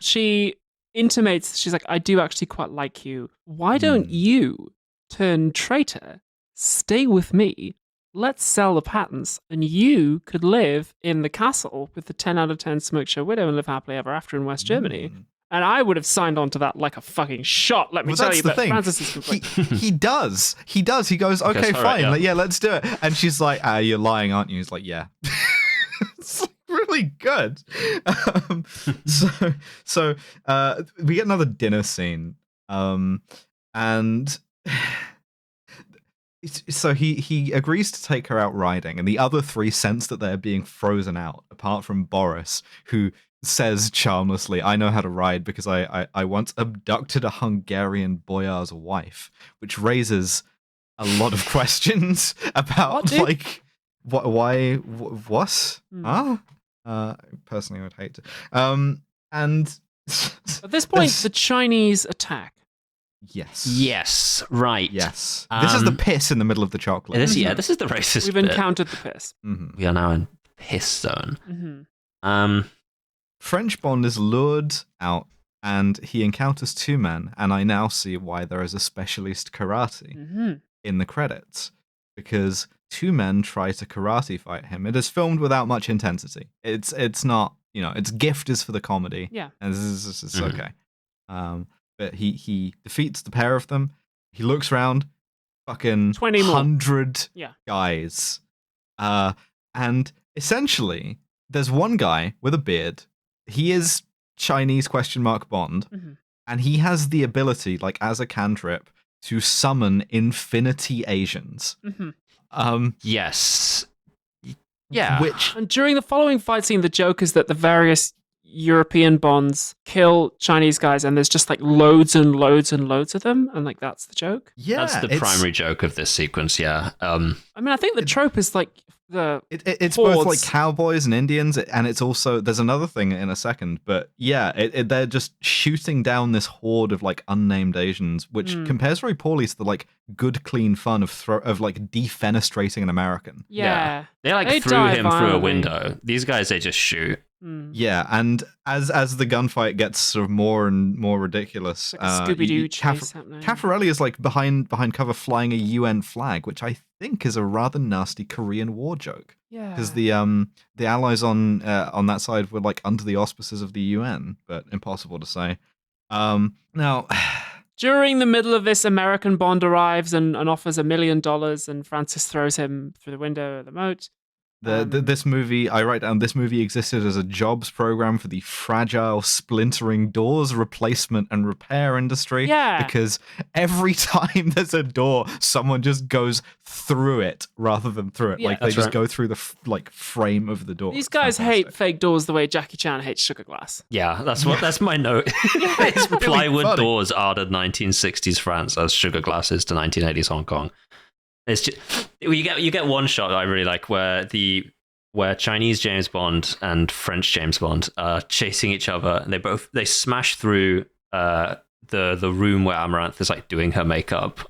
she intimates, she's like, I do actually quite like you. Why don't you turn traitor, stay with me, let's sell the patents, and you could live in the castle with the 10 out of 10 smoke show widow and live happily ever after in West Germany. And I would have signed on to that like a fucking shot, let me tell you. But Francis is complete. He does. He goes, okay, fine. Right, let's do it. And she's like, you're lying, aren't you? He's like, yeah. It's like really good. So we get another dinner scene. And so he agrees to take her out riding. And the other three sense that they're being frozen out, apart from Boris, who says charmlessly, I know how to ride because I once abducted a Hungarian boyar's wife, which raises a lot of questions about why personally I would hate to and at this point the Chinese attack. Yes, right. This is the piss in the middle of the chocolate. This is the racist We've encountered the piss. We are now in piss zone. French Bond is lured out, and he encounters two men, and I now see why there is a specialist karate in the credits, because two men try to karate fight him. It is filmed without much intensity. It's not, its gift is for the comedy. Yeah. And this is okay. But he defeats the pair of them. He looks around, fucking 100 guys. And essentially, there's one guy with a beard. He is Chinese Bond, and he has the ability, like as a cantrip, to summon infinity Asians. Yes. Yeah. And during the following fight scene, the joke is that the various European Bonds kill Chinese guys, and there's just like loads and loads and loads of them, and like that's the joke. Yeah, that's the primary joke of this sequence. Yeah. I mean, I think the trope is like it's hordes. both like cowboys and Indians, and it's also there's another thing in a second, but yeah, they're just shooting down this horde of like unnamed Asians, which compares very poorly to the like good clean fun of like defenestrating an American. Yeah. They threw him through a window. These guys, they just shoot. Yeah, and as the gunfight gets sort of more and more ridiculous, like Scooby-Doo chase happening. Caffarelli is like behind cover flying a UN flag, which I think is a rather nasty Korean War joke. Yeah, because the Allies on that side were like under the auspices of the UN, but impossible to say. Now. During the middle of this, American Bond arrives and offers $1 million, and Francis throws him through the window of the moat. This movie, I write down, this movie existed as a jobs program for the fragile, splintering doors replacement and repair industry. Yeah. Because every time there's a door, someone just goes through it rather than through it. Yeah, like they just go through the frame of the door. These guys hate fake doors the way Jackie Chan hates sugar glass. Yeah, that's my note. It's plywood doors are to 1960s France as sugar glass is to 1980s Hong Kong. It's just you get one shot that I really like where Chinese James Bond and French James Bond are chasing each other, and they smash through the room where Amaranth is like doing her makeup,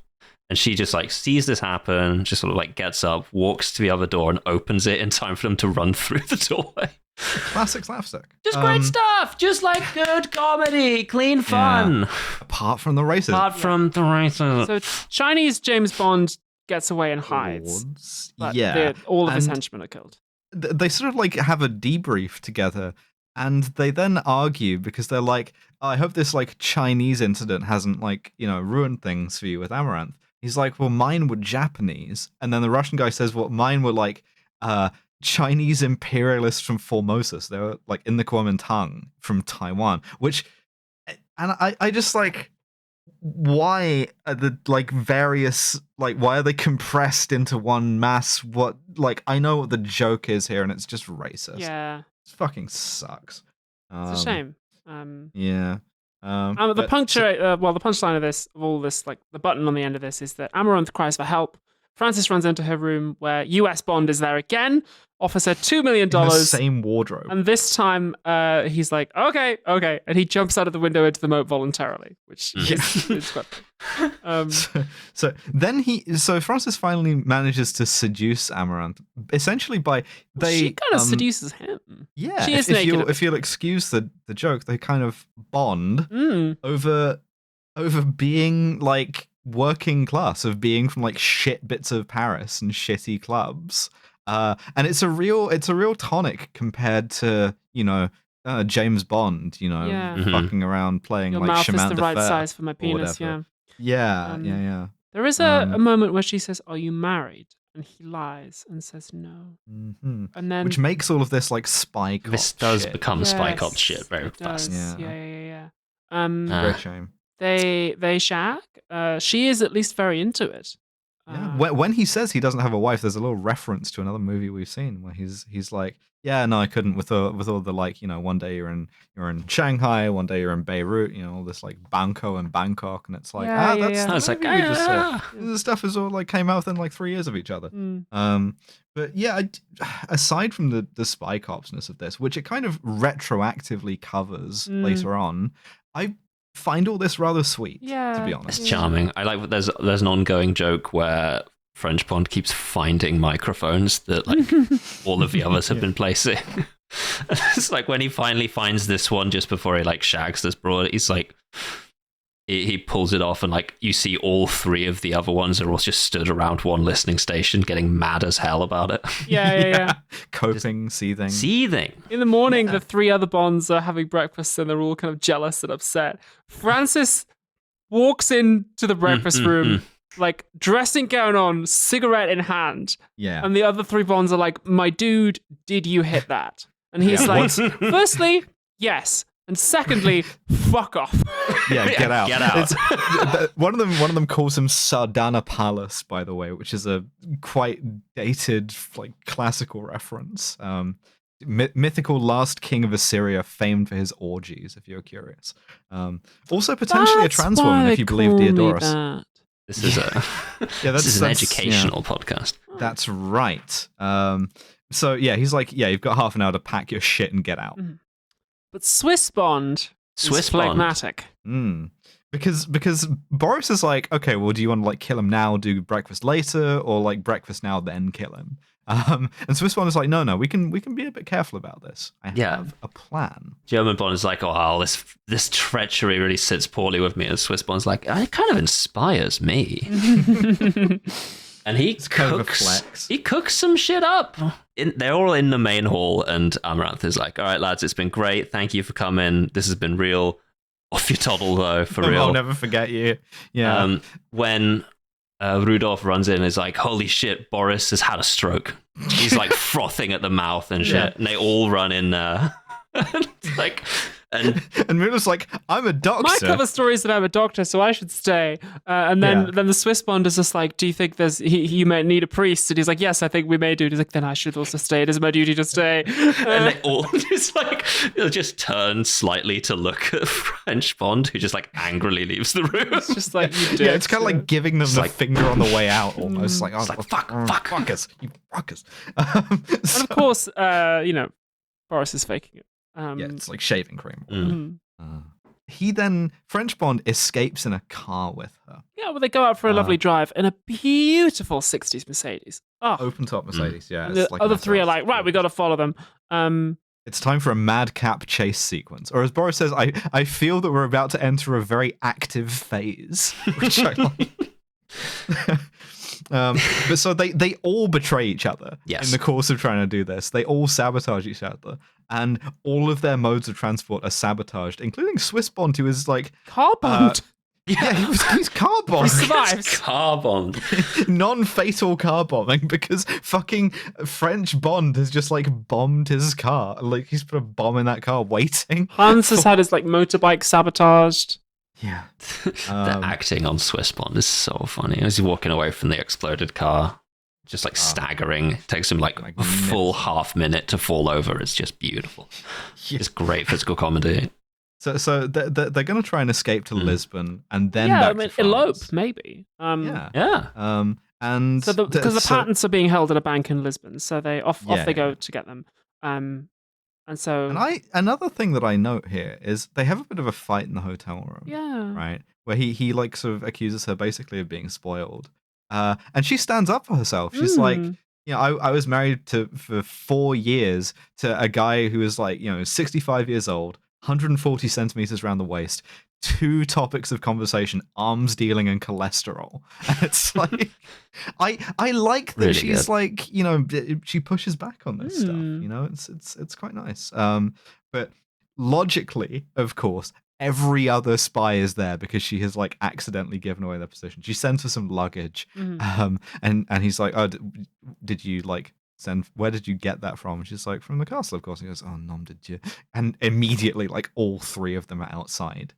and she just like sees this happen, just sort of like gets up, walks to the other door, and opens it in time for them to run through the doorway. Classic slapstick. Just great stuff. Just like good comedy, clean fun. Yeah. Apart from the racism. So Chinese James Bond gets away and hides. But all of his henchmen are killed. They sort of like have a debrief together, and they then argue because they're like, oh, I hope this like Chinese incident hasn't like, ruined things for you with Amaranth. He's like, well, mine were Japanese. And then the Russian guy says, well, mine were like Chinese imperialists from Formosa. They were like in the Kuomintang from Taiwan, and I just like, why are the like various like why are they compressed into one mass? What like I know what the joke is here, and it's just racist. Yeah, it fucking sucks. It's a shame. Yeah. The punchline of all this, like the button on the end of this, is that Amaranth cries for help. Francis runs into her room where US Bond is there again, offers her $2 million. In the same wardrobe. And this time he's like, okay. And he jumps out of the window into the moat voluntarily, which is quite So Francis finally manages to seduce Amaranth, essentially she kind of seduces him. Yeah. She is naked. If you'll excuse the joke, they kind of bond over being like working class, of being from like shit bits of Paris and shitty clubs, and it's a real tonic compared to James Bond, fucking around playing Your like mouth Chemin is the de right Fer size for my penis. Yeah. There is a moment where she says, "Are you married?" And he lies and says no. Mm-hmm. And then, which makes all of this like spy cop. This does shit. become spy cop shit very fast. Yeah. Great shame. They shag. She is at least very into it. Yeah. When he says he doesn't have a wife, there's a little reference to another movie we've seen where he's like, yeah, no, I couldn't with all the like, one day you're in Shanghai, one day you're in Beirut, all this like Bangkok and Bangkok, and it's like that's like the stuff is all like came out within like 3 years of each other. But yeah, aside from the spy copsness of this, which it kind of retroactively covers later on, I find all this rather sweet, to be honest. It's charming. I like there's an ongoing joke where French Bond keeps finding microphones that like all of the others have been placing. It's like when he finally finds this one just before he like shags this broad, he's like he pulls it off, and like you see all three of the other ones are all just stood around one listening station getting mad as hell about it. Yeah. Coping, seething. In the morning, the three other Bonds are having breakfast and they're all kind of jealous and upset. Francis walks into the breakfast room, like dressing gown on, cigarette in hand. Yeah. And the other three Bonds are like, my dude, did you hit that? And he's like, firstly, yes. And secondly, fuck off. Yeah, get out. Get out. One of them calls him Sardana Palace, by the way, which is a quite dated, like classical reference. Mythical last king of Assyria, famed for his orgies, if you're curious. Also potentially a trans woman, if you believe Diodorus. This is this is an educational podcast. That's right. So yeah, he's like, yeah, you've got half an hour to pack your shit and get out. But Swiss Bond is phlegmatic. Because Boris is like, okay, well, do you want to like kill him now, do breakfast later, or like breakfast now, then kill him? And Swiss Bond is like, no, we can be a bit careful about this. I have a plan. German Bond is like, oh, this treachery really sits poorly with me. And Swiss Bond's like, it kind of inspires me. And he cooks some shit up. They're all in the main hall, and Amaranth is like, all right, lads, it's been great. Thank you for coming. This has been real. Off your toddle, though, for real. I'll never forget you. Yeah. When Rudolph runs in and is like, holy shit, Boris has had a stroke. He's like frothing at the mouth and shit. Yeah. And they all run in there. And Rudolph's like, I'm a doctor. My cover story is that I'm a doctor, so I should stay. And then the Swiss Bond is just like, do you think you might need a priest? And he's like, yes, I think we may do. And he's like, then I should also stay. It is my duty to stay. And they all just like, they'll just turn slightly to look at French Bond, who just like angrily leaves the room. It's just like, you did. Yeah, it's kind of like giving them the finger on the way out, almost. Like, oh, fuckers, you fuckers. And of course, Boris is faking it. It's like shaving cream. He then, French Bond escapes in a car with her. Yeah, well, they go out for a lovely drive in a beautiful 60s Mercedes. Oh. Open top Mercedes, yeah. The like other three are like, right, we got to follow them. It's time for a madcap chase sequence. Or as Boris says, I feel that we're about to enter a very active phase, which I like. But so they all betray each other in the course of trying to do this. They all sabotage each other, and all of their modes of transport are sabotaged, including Swiss Bond, who is like car bombed. He's car bombed. He survives. Car bombed. Non-fatal car bombing because fucking French Bond has just like bombed his car. Like he's put a bomb in that car waiting. Hans has had his like motorbike sabotaged. Yeah. The acting on Swiss Bond is so funny. As he's walking away from the exploded car, just like staggering. It takes him like a full half minute to fall over. It's just beautiful. Yeah. It's great physical comedy. So they're going to try and escape to Lisbon and then back to France. Elope, maybe. And because the patents are being held at a bank in Lisbon, so they they go to get them. And another thing that I note here is they have a bit of a fight in the hotel room. Yeah. Right? Where he like sort of accuses her basically of being spoiled. And she stands up for herself. She's like, I was married for 4 years to a guy who was like, 65 years old, 140 centimeters around the waist, 2 topics of conversation, arms dealing and cholesterol. And it's like, I like that really she's good. Like, she pushes back on this stuff. It's quite nice. But logically, of course, every other spy is there because she has like accidentally given away their position. She sends for some luggage, and he's like, "Oh, did you like send? Where did you get that from?" And she's like, "From the castle, of course." And he goes, "Oh, nom, did you?" And immediately, like all 3 of them are outside.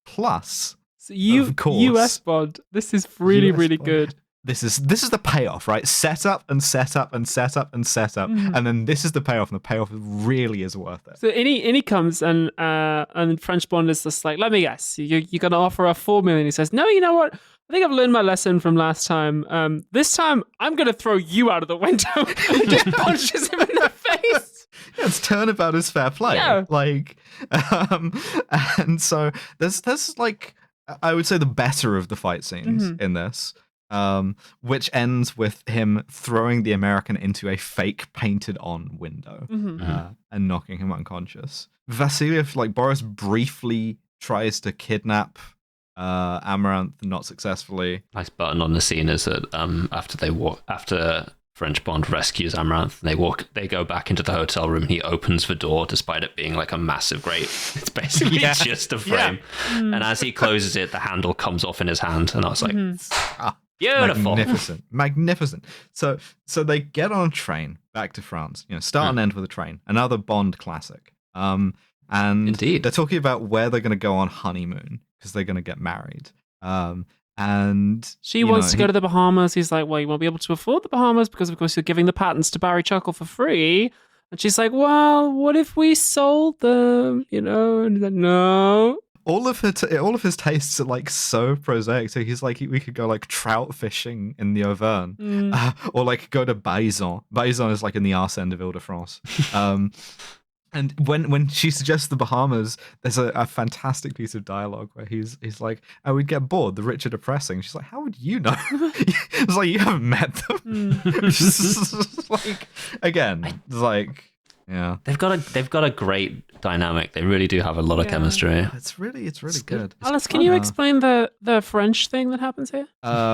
Plus, so US Bond. This is really really good. This is the payoff, right? Set up and set up and set up and set up, and then this is the payoff, and the payoff really is worth it. So in he comes and French Bond is just like, let me guess, you're gonna offer a 4 million. He says, no, you know what? I think I've learned my lesson from last time. This time I'm gonna throw you out of the window. And just punches him in the face. Yeah, it's turnabout is fair play. Yeah. Like, and so there's like, I would say the better of the fight scenes in this. Which ends with him throwing the American into a fake painted-on window and knocking him unconscious. Vasiliev, like Boris, briefly tries to kidnap Amaranth, not successfully. Nice button on the scene is that after French Bond rescues Amaranth, and they go back into the hotel room. And he opens the door, despite it being like a massive grate. It's basically just a frame. Yeah. And as he closes it, the handle comes off in his hand, and I was like. Beautiful. Magnificent. So they get on a train back to France. Start and end with a train. Another Bond classic. And and Indeed. they're talking about where they're going to go on honeymoon because they're going to get married. And she wants to go to the Bahamas. He's like, well, you won't be able to afford the Bahamas because, of course, you're giving the patents to Barry Chuckle for free. And she's like, well, what if we sold them? And he's like, no. All of his tastes are like so prosaic. So he's like, we could go like trout fishing in the Auvergne, or like go to Baizon. Baizon is like in the arse end of Ile-de-France. And when she suggests the Bahamas, there's a fantastic piece of dialogue where he's like, "Oh, we'd get bored. The rich are depressing." She's like, "How would you know?" It's like you haven't met them. It's like again, it's like yeah, they've got a great dynamic. They really do have a lot of chemistry. It's really good. Alice, can you explain the French thing that happens here?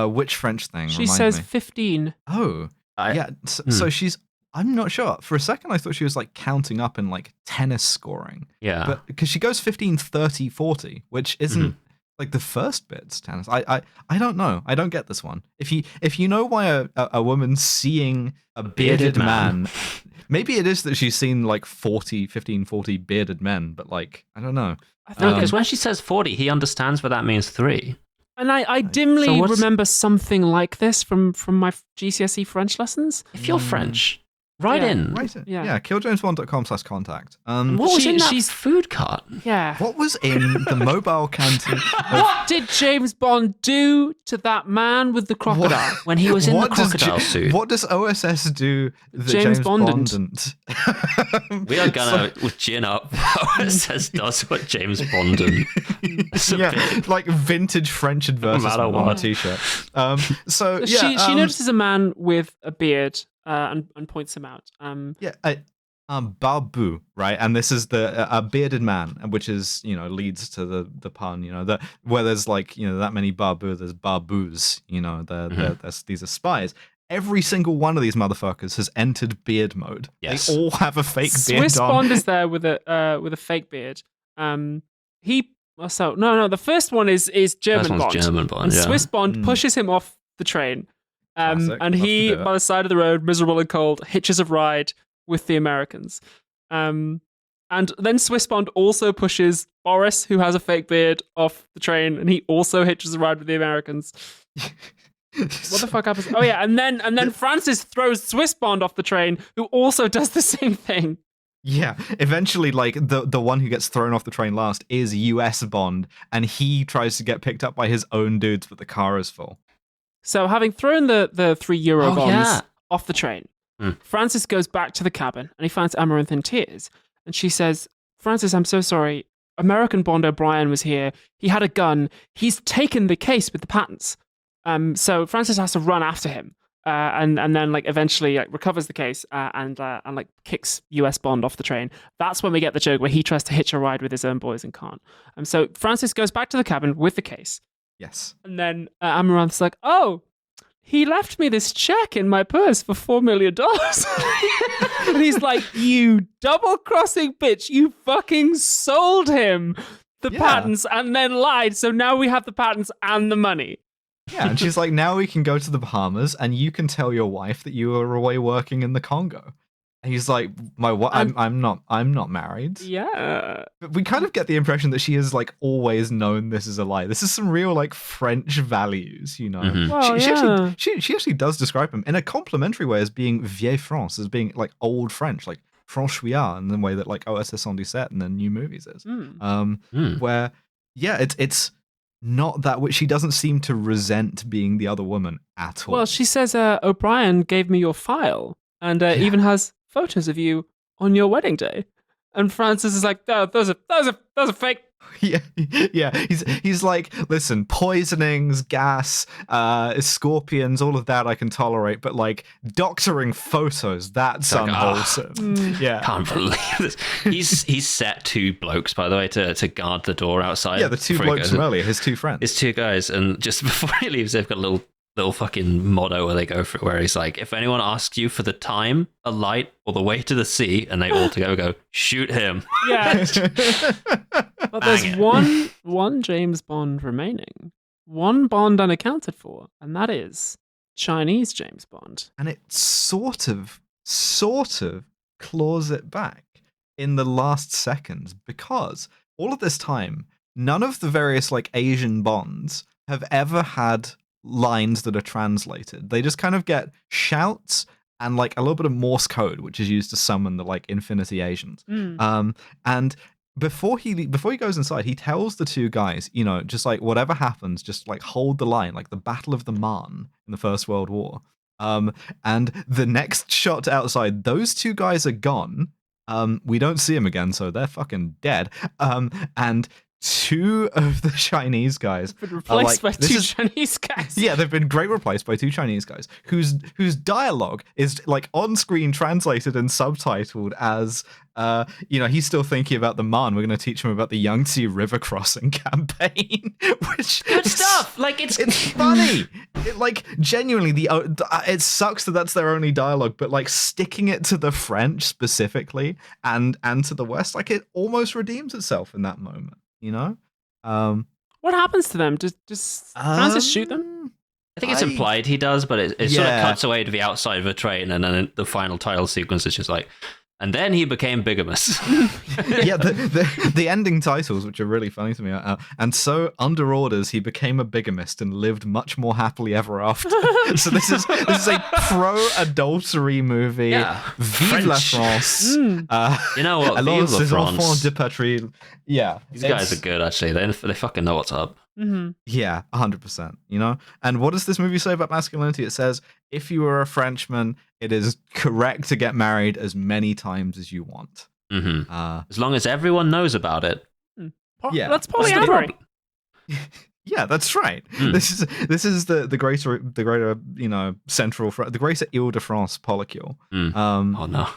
Which French thing? She says 15. Oh, yeah. So she's. I'm not sure. For a second, I thought she was like counting up in like tennis scoring. Yeah. But because she goes 15, 30, 40, which isn't like the first bit's tennis. I don't know. I don't get this one. If you know why a woman seeing a bearded man, maybe it is that she's seen like 15, 40 bearded men, but like, I don't know. No, because when she says 40, he understands what that means 3. And I dimly remember something like this from my GCSE French lessons. If you're French... Write in. Yeah, killjamesbond.com/contact. What was in that food cart? Yeah. What was in the mobile canteen? What did James Bond do to that man with the crocodile? When he was in the crocodile suit? What does OSS do that James Bond didn't? We are going to gin up. OSS does what James Bond didn't. Like vintage French advertisement on a t-shirt. She notices a man with a beard. And points him out. Barbu, right? And this is a bearded man, which is leads to the pun. Where there's like that many barbu, there's barbus. These are spies. Every single one of these motherfuckers has entered beard mode. Yes. They all have a fake beard. Swiss Bond is there with a fake beard. The first one is German Bond. German Bond. And Swiss Bond pushes him off the train. And he, by the side of the road, miserable and cold, hitches a ride with the Americans. And then Swiss Bond also pushes Boris, who has a fake beard, off the train, and he also hitches a ride with the Americans. What the fuck happens? Oh yeah, and then Francis throws Swiss Bond off the train, who also does the same thing. Yeah, eventually, like the one who gets thrown off the train last is US Bond, and he tries to get picked up by his own dudes, but the car is full. So having thrown the €3 bonds off the train, Francis goes back to the cabin and he finds Amaranth in tears. And she says, Francis, I'm so sorry. American Bond O'Brien was here. He had a gun. He's taken the case with the patents. So Francis has to run after him and then like eventually recovers the case and like kicks US Bond off the train. That's when we get the joke where he tries to hitch a ride with his own boys and can't. So Francis goes back to the cabin with the case. Yes. And then Amaranth's like, oh, he left me this check in my purse for $4 million. And he's like, you double-crossing bitch, you fucking sold him the patents and then lied. So now we have the patents and the money. Yeah, and she's like, now we can go to the Bahamas and you can tell your wife that you were away working in the Congo. And he's like, I'm not married. Yeah. But we kind of get the impression that she has like always known this is a lie. This is some real like French values, Mm-hmm. Well, she actually does describe him in a complimentary way as being vieille France, as being like old French, like Franchouillard, in the way that like OSS on set and then new movies is. Where it's not that which she doesn't seem to resent being the other woman at all. Well, she says O'Brien gave me your file and even has photos of you on your wedding day. And Francis is like, oh, those are fake. Yeah. He's like, listen, poisonings, gas, scorpions, all of that I can tolerate, but like doctoring photos, that's like, unwholesome. Yeah, can't believe this. He's set 2 blokes, by the way, to guard the door outside. Yeah, the 2 blokes from earlier, his 2 friends. His 2 guys, and just before he leaves, they've got a little fucking motto where they go for it, where he's like, if anyone asks you for the time, a light, or the way to the sea, and they all together go, shoot him. Yeah. But there's one James Bond remaining. One Bond unaccounted for, and that is Chinese James Bond. And it sort of claws it back. in the last seconds, because all of this time, none of the various like Asian bonds have ever had lines that are translated. They just kind of get shouts and like a little bit of Morse code, which is used to summon the like Infinity Asians. And before he goes inside, he tells the two guys, just like whatever happens, just like hold the line, like the Battle of the Marne in the First World War. And the next shot outside, those two guys are gone. We don't see them again, so they're fucking dead. And two of the Chinese guys been replaced by two Chinese guys. Yeah, they've been great replaced by two Chinese guys whose dialogue is like on screen translated and subtitled as he's still thinking about the Marne. We're going to teach him about the Yangtze River crossing campaign. Which good stuff. Like it's funny. Genuinely, it sucks that that's their only dialogue, but like sticking it to the French specifically and to the West, like it almost redeems itself in that moment. What happens to them? Does Francis shoot them? I think it's implied he does, but it sort of cuts away to the outside of a train, and then the final title sequence is just like, and then he became bigamous. Yeah, the ending titles, which are really funny to me, and so under orders he became a bigamist and lived much more happily ever after. So this is a pro-adultery movie. Yeah. Vive la France. You know what? Alors, Vive la ces France. enfants de patrie. Yeah, these guys are good. Actually, they fucking know what's up. Mm-hmm. Yeah, 100%. And what does this movie say about masculinity? It says, if you are a Frenchman, it is correct to get married as many times as you want. Mm-hmm. As long as everyone knows about it. Yeah, that's polyamory. Yeah, that's right. This is the greater central the greater Ile-de-France polycule. Oh no.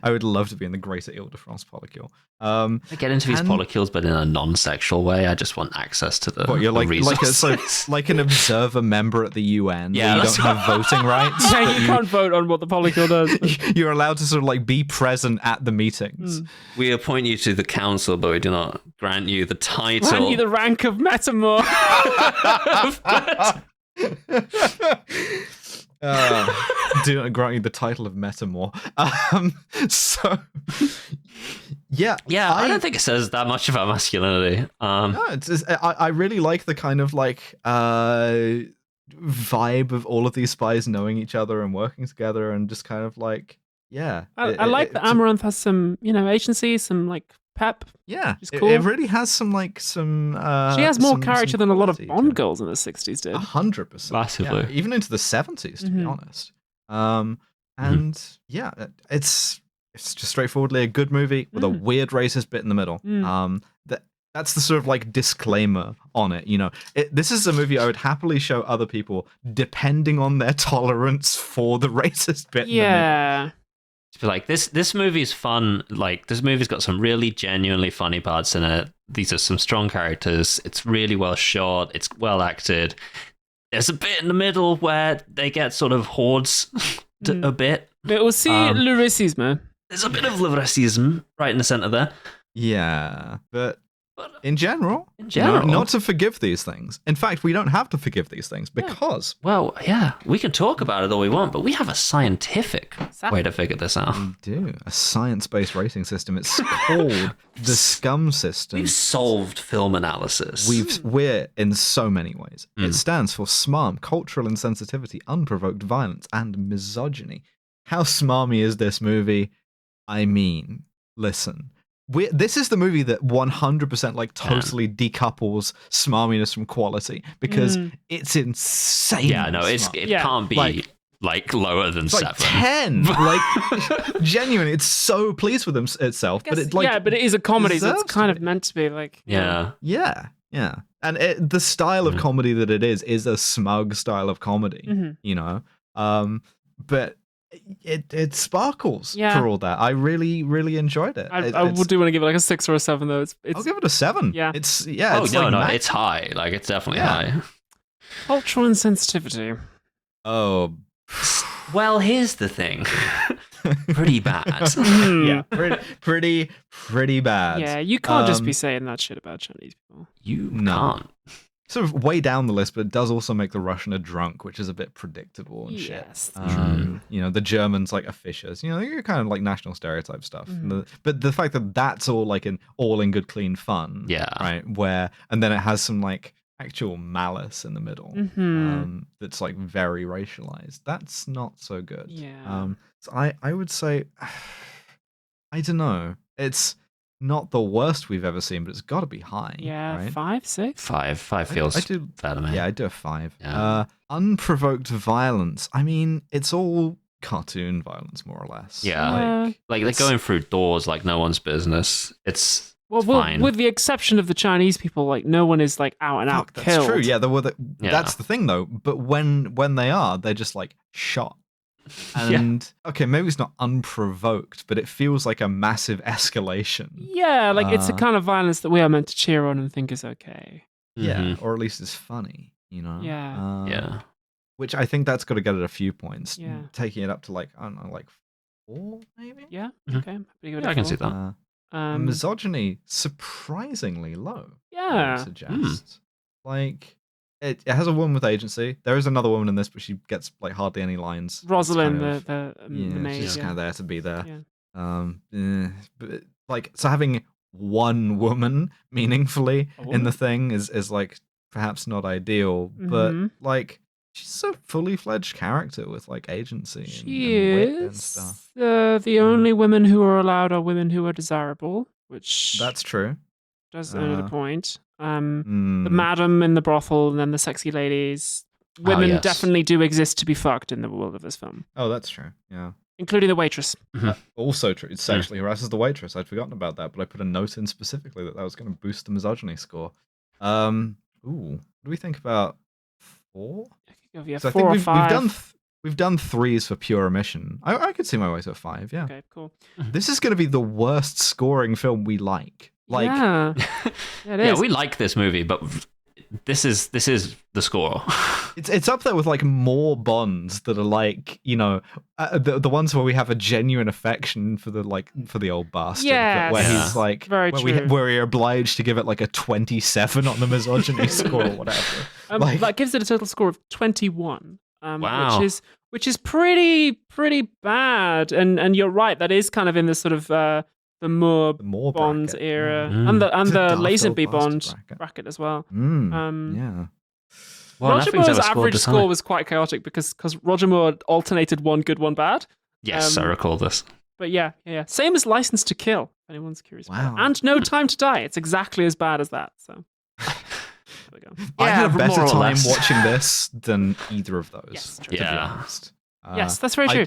I would love to be in the greater Ile-de-France polycule. I get into these polycules, but in a non-sexual way. I just want access to the resources. like an observer member at the UN. Yeah, where you don't have voting rights. Yeah, you can't vote on what the polycule does. You're allowed to sort of like be present at the meetings. We appoint you to the council, but we do not grant you the title. Grant you the rank of metamor. Do not grant you the title of metamor. So yeah, I don't think it says that much about masculinity. No, I really like the kind of like vibe of all of these spies knowing each other and working together and just kind of like I like that Amaranth has some agency, some like pep. Yeah, cool. It really has some. She has more character than a lot of Bond girls in the 60s did. 100%, massively, even into the 70s, to be honest. And it's just straightforwardly a good movie with a weird racist bit in the middle. That's the sort of like disclaimer on it. This is a movie I would happily show other people, depending on their tolerance for the racist bit. Yeah. Like this movie's fun. Like this movie's got some really genuinely funny parts in it. These are some strong characters. It's really well shot. It's well acted. There's a bit in the middle where they get sort of hordes a bit. Mais aussi le racisme. There's a bit of le racisme right in the center there. Yeah, but in general, not to forgive these things. In fact, we don't have to forgive these things because... Well, yeah, we can talk about it all we want, but we have a scientific way to figure this out. We do. A science-based rating system. It's called the SCUM system. We've solved film analysis. We're in so many ways. It stands for SMARM, cultural insensitivity, unprovoked violence, and misogyny. How smarmy is this movie? I mean, listen... This is the movie that 100% like totally decouples smarminess from quality because it's insane. Yeah, no, it can't be like lower than 7. 10. Like genuinely, it's so pleased with itself. But it but it is a comedy that's kind of meant to be like. Yeah. And the style of comedy that it is a smug style of comedy. But it sparkles for all that. I really, really enjoyed it. I do want to give it like a 6 or a 7 though. I'll give it a 7. Yeah. It's it's high. Like it's definitely high. Cultural insensitivity. Oh. Well, here's the thing. Pretty bad. Yeah. Pretty bad. Yeah, you can't just be saying that shit about Chinese people. You can't. sort of way down the list, but it does also make the Russian a drunk, which is a bit predictable and shit. The Germans like are fishers. You're kind of like national stereotype stuff. But the fact that that's all like all in good, clean fun. Yeah. Right. And then it has some like actual malice in the middle. That's like very racialized. That's not so good. Yeah. So I would say, I don't know. It's not the worst we've ever seen, but it's got to be high. Yeah, right? 5, 6? 5 feels fair to me. Yeah, I do a 5. Yeah. Unprovoked violence. I mean, it's all cartoon violence, more or less. Yeah. Like they're going through doors like no one's business. It's fine. With the exception of the Chinese people, like no one is like out and out that's killed. True. Yeah, that's the thing though. But when they are, they're just like shot. And okay, maybe it's not unprovoked, but it feels like a massive escalation. Yeah, like it's a kind of violence that we are meant to cheer on and think is okay. Yeah, or at least it's funny, Yeah. Which I think that's got to get at a few points. Yeah. Taking it up to like, I don't know, like 4 maybe? Yeah, okay. I can see that. Misogyny, surprisingly low. Yeah. I would suggest. Like, it has a woman with agency. There is another woman in this, but she gets like hardly any lines. Rosalind, the maid. She's just kind of there to be there. Yeah. But like, so having one woman meaningfully in the thing is like perhaps not ideal, but like she's a fully fledged character with like agency. She and wit is. and stuff. The only women who are allowed are women who are desirable, which that's true. Does earn the point. The madam in the brothel and then the sexy ladies. Women definitely do exist to be fucked in the world of this film. Oh, that's true. Yeah. Including the waitress. Also true. It sexually harasses the waitress. I'd forgotten about that, but I put a note in specifically that was going to boost the misogyny score. What do we think about 4? Yeah, so 4 I think or 5. We've done 3s for pure omission. I could see my way to a 5, yeah. Okay, cool. This is going to be the worst scoring film we like. Like, yeah, it is. Yeah, we like this movie, but this is the score. It's up there with like more Bonds that are like, the ones where we have a genuine affection for the old bastard. Yeah, where he's like, where we're obliged to give it like a 27 on the misogyny score or whatever. That gives it a total score of 21. Wow. which is pretty bad. And you're right, that is kind of in the sort of the Moore Bond bracket, era, and the Lazenby Bond bracket as well. Yeah. Well, Roger Moore's average score was quite chaotic because Roger Moore alternated one good, one bad. Yes, I recall this. But yeah. Same as License to Kill, if anyone's curious. Wow. And No Time to Die. It's exactly as bad as that. So there we go. I had a better time watching this than either of those. Yes, to be honest. Yes, that's very true.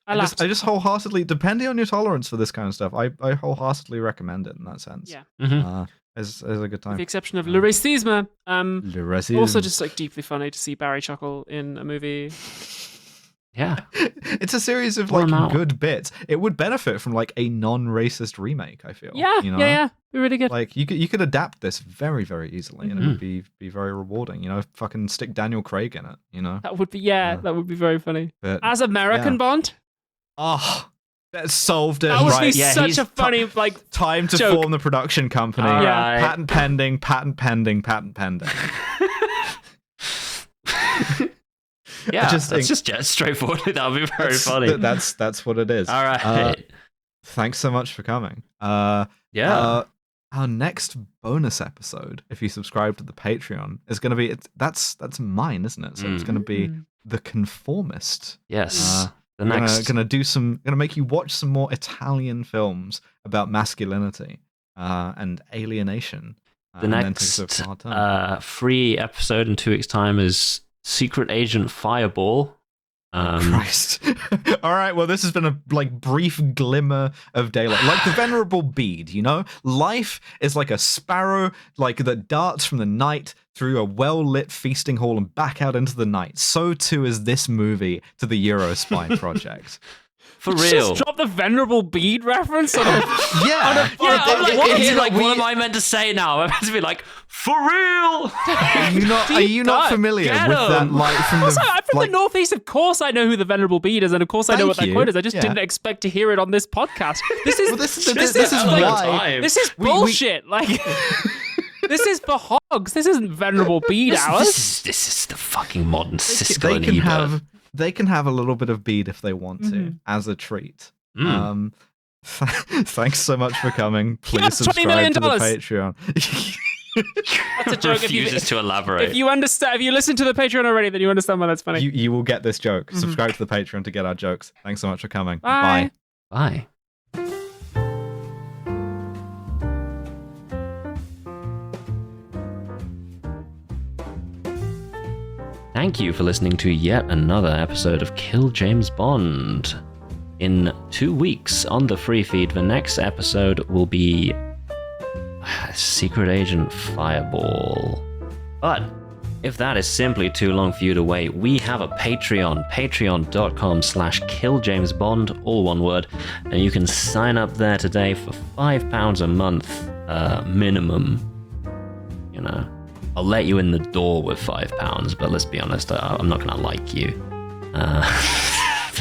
I just wholeheartedly, depending on your tolerance for this kind of stuff, I wholeheartedly recommend it in that sense. Yeah. It's a good time. With the exception of Le Racisme. Le Racisme. Also just like deeply funny to see Barry chuckle in a movie. Yeah. It's a series of like good bits. It would benefit from like a non-racist remake, I feel. Yeah, yeah. Be really good. Like you could adapt this very, very easily and it would be very rewarding. Fucking stick Daniel Craig in it, That would be that would be very funny. But, as American Bond? Oh, that solved it. That would be such a funny time to joke. Form the production company. Right. Patent pending, patent pending, patent pending. Yeah, that's just straightforward. That would be very funny. That's what it is. All right. Thanks so much for coming. Yeah. Our next bonus episode, if you subscribe to the Patreon, is going to be that's mine, isn't it? So it's going to be The Conformist. Yes. Gonna make you watch some more Italian films about masculinity and alienation. The next free episode in 2 weeks' time is Secret Agent Fireball. Christ. All right, well, this has been a brief glimmer of daylight. Like the Venerable Bede, Life is like a sparrow that darts from the night through a well-lit feasting hall and back out into the night. So too is this movie to the Eurospy project. For real. Just drop the Venerable Bede reference on yeah. What am I meant to say now? I'm meant to be like, for real. Are you not familiar with that line from I'm from the Northeast. Of course I know who the Venerable Bede is, and of course I know what that quote is. I just didn't expect to hear it on this podcast. This is why. This is bullshit. This is for hogs. This isn't venerable bead hours. This is the fucking modern Siskel and Ebert. They can have a little bit of bead if they want to, as a treat. Thanks so much for coming. Please subscribe to the Patreon. That's a joke. Refuses to elaborate. If you listen to the Patreon already, then you understand why that's funny. You will get this joke. Subscribe to the Patreon to get our jokes. Thanks so much for coming. Bye. Bye. Thank you for listening to yet another episode of Kill James Bond. In 2 weeks on the free feed, the next episode will be Secret Agent Fireball. But if that is simply too long for you to wait, we have a Patreon, patreon.com/killjamesbond, all one word, and you can sign up there today for £5 a month minimum. You know, I'll let you in the door with £5, but let's be honest, I'm not gonna like you.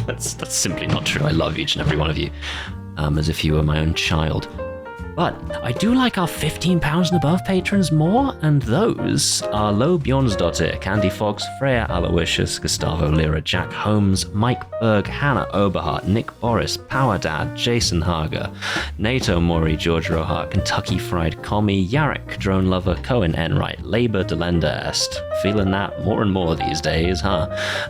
That's simply not true. I love each and every one of you, as if you were my own child. But I do like our £15 and above patrons more, and those are Lo Bjornsdottir, Candy Fox, Freya Aloysius, Gustavo Lira, Jack Holmes, Mike Berg, Hannah Oberhart, Nick Boris, Power Dad, Jason Hager, Nato Mori, George Rohart, Kentucky Fried Commie, Yarrick, Drone Lover, Cohen Enright, Labor Delenda Est. Feeling that more and more these days, huh?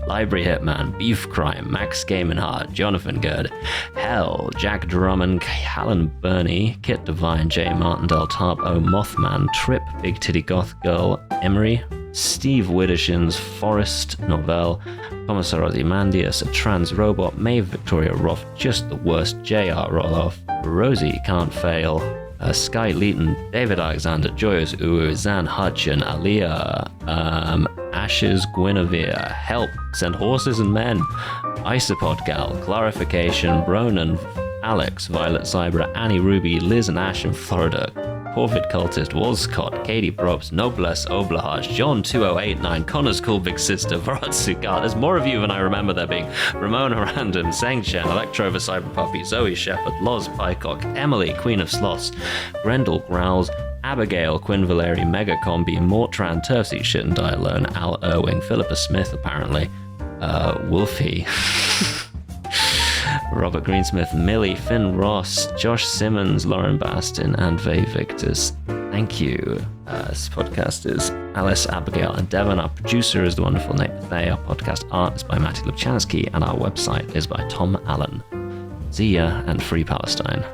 Library Hitman, Beef Crime, Max Gamenhart, Jonathan Gerd, Hell, Jack Drummond, Callan Burney, Kit Divine, J. Martindale, Tarp-O, Mothman, Trip, Big Titty Goth Girl, Emery, Steve Widdershins, Forrest, Novell, Commissar Ozymandias, a Trans Robot, Maeve Victoria Roth, Just the Worst, J.R. Roloff, Rosie Can't Fail, Sky Leeton, David Alexander, Joyous Uwu, Zan Hutchin, Aliyah, Ashes Guinevere, Help, Send Horses and Men, Isopod Gal, Clarification, Bronan, Alex, Violet Cybra, Annie Ruby, Liz and Ash in Florida, Corvid Cultist, Walscott, Katie Probst, Noblesse, Oblahaj, John 2089, Connor's Cool Big Sister, Varat Sugar. There's more of you than I remember there being. Ramona Random, Seng Chen, Electrova Cyber Puppy, Zoe Shepherd, Loz Pycock, Emily, Queen of Sloths, Grendel Growls, Abigail, Quinn Valeri, Mega Combi, Mortran, Turfsy Shit and Die Alone, Al Irwing, Philippa Smith apparently, Wolfie. Robert Greensmith, Millie, Finn Ross, Josh Simmons, Lauren Bastin, and Vay Victus. Thank you. This podcast is Alice, Abigail, and Devon. Our producer is the wonderful Nate Bethay. Our podcast art is by Matty Lubchansky, and our website is by Tom Allen. See ya, and free Palestine.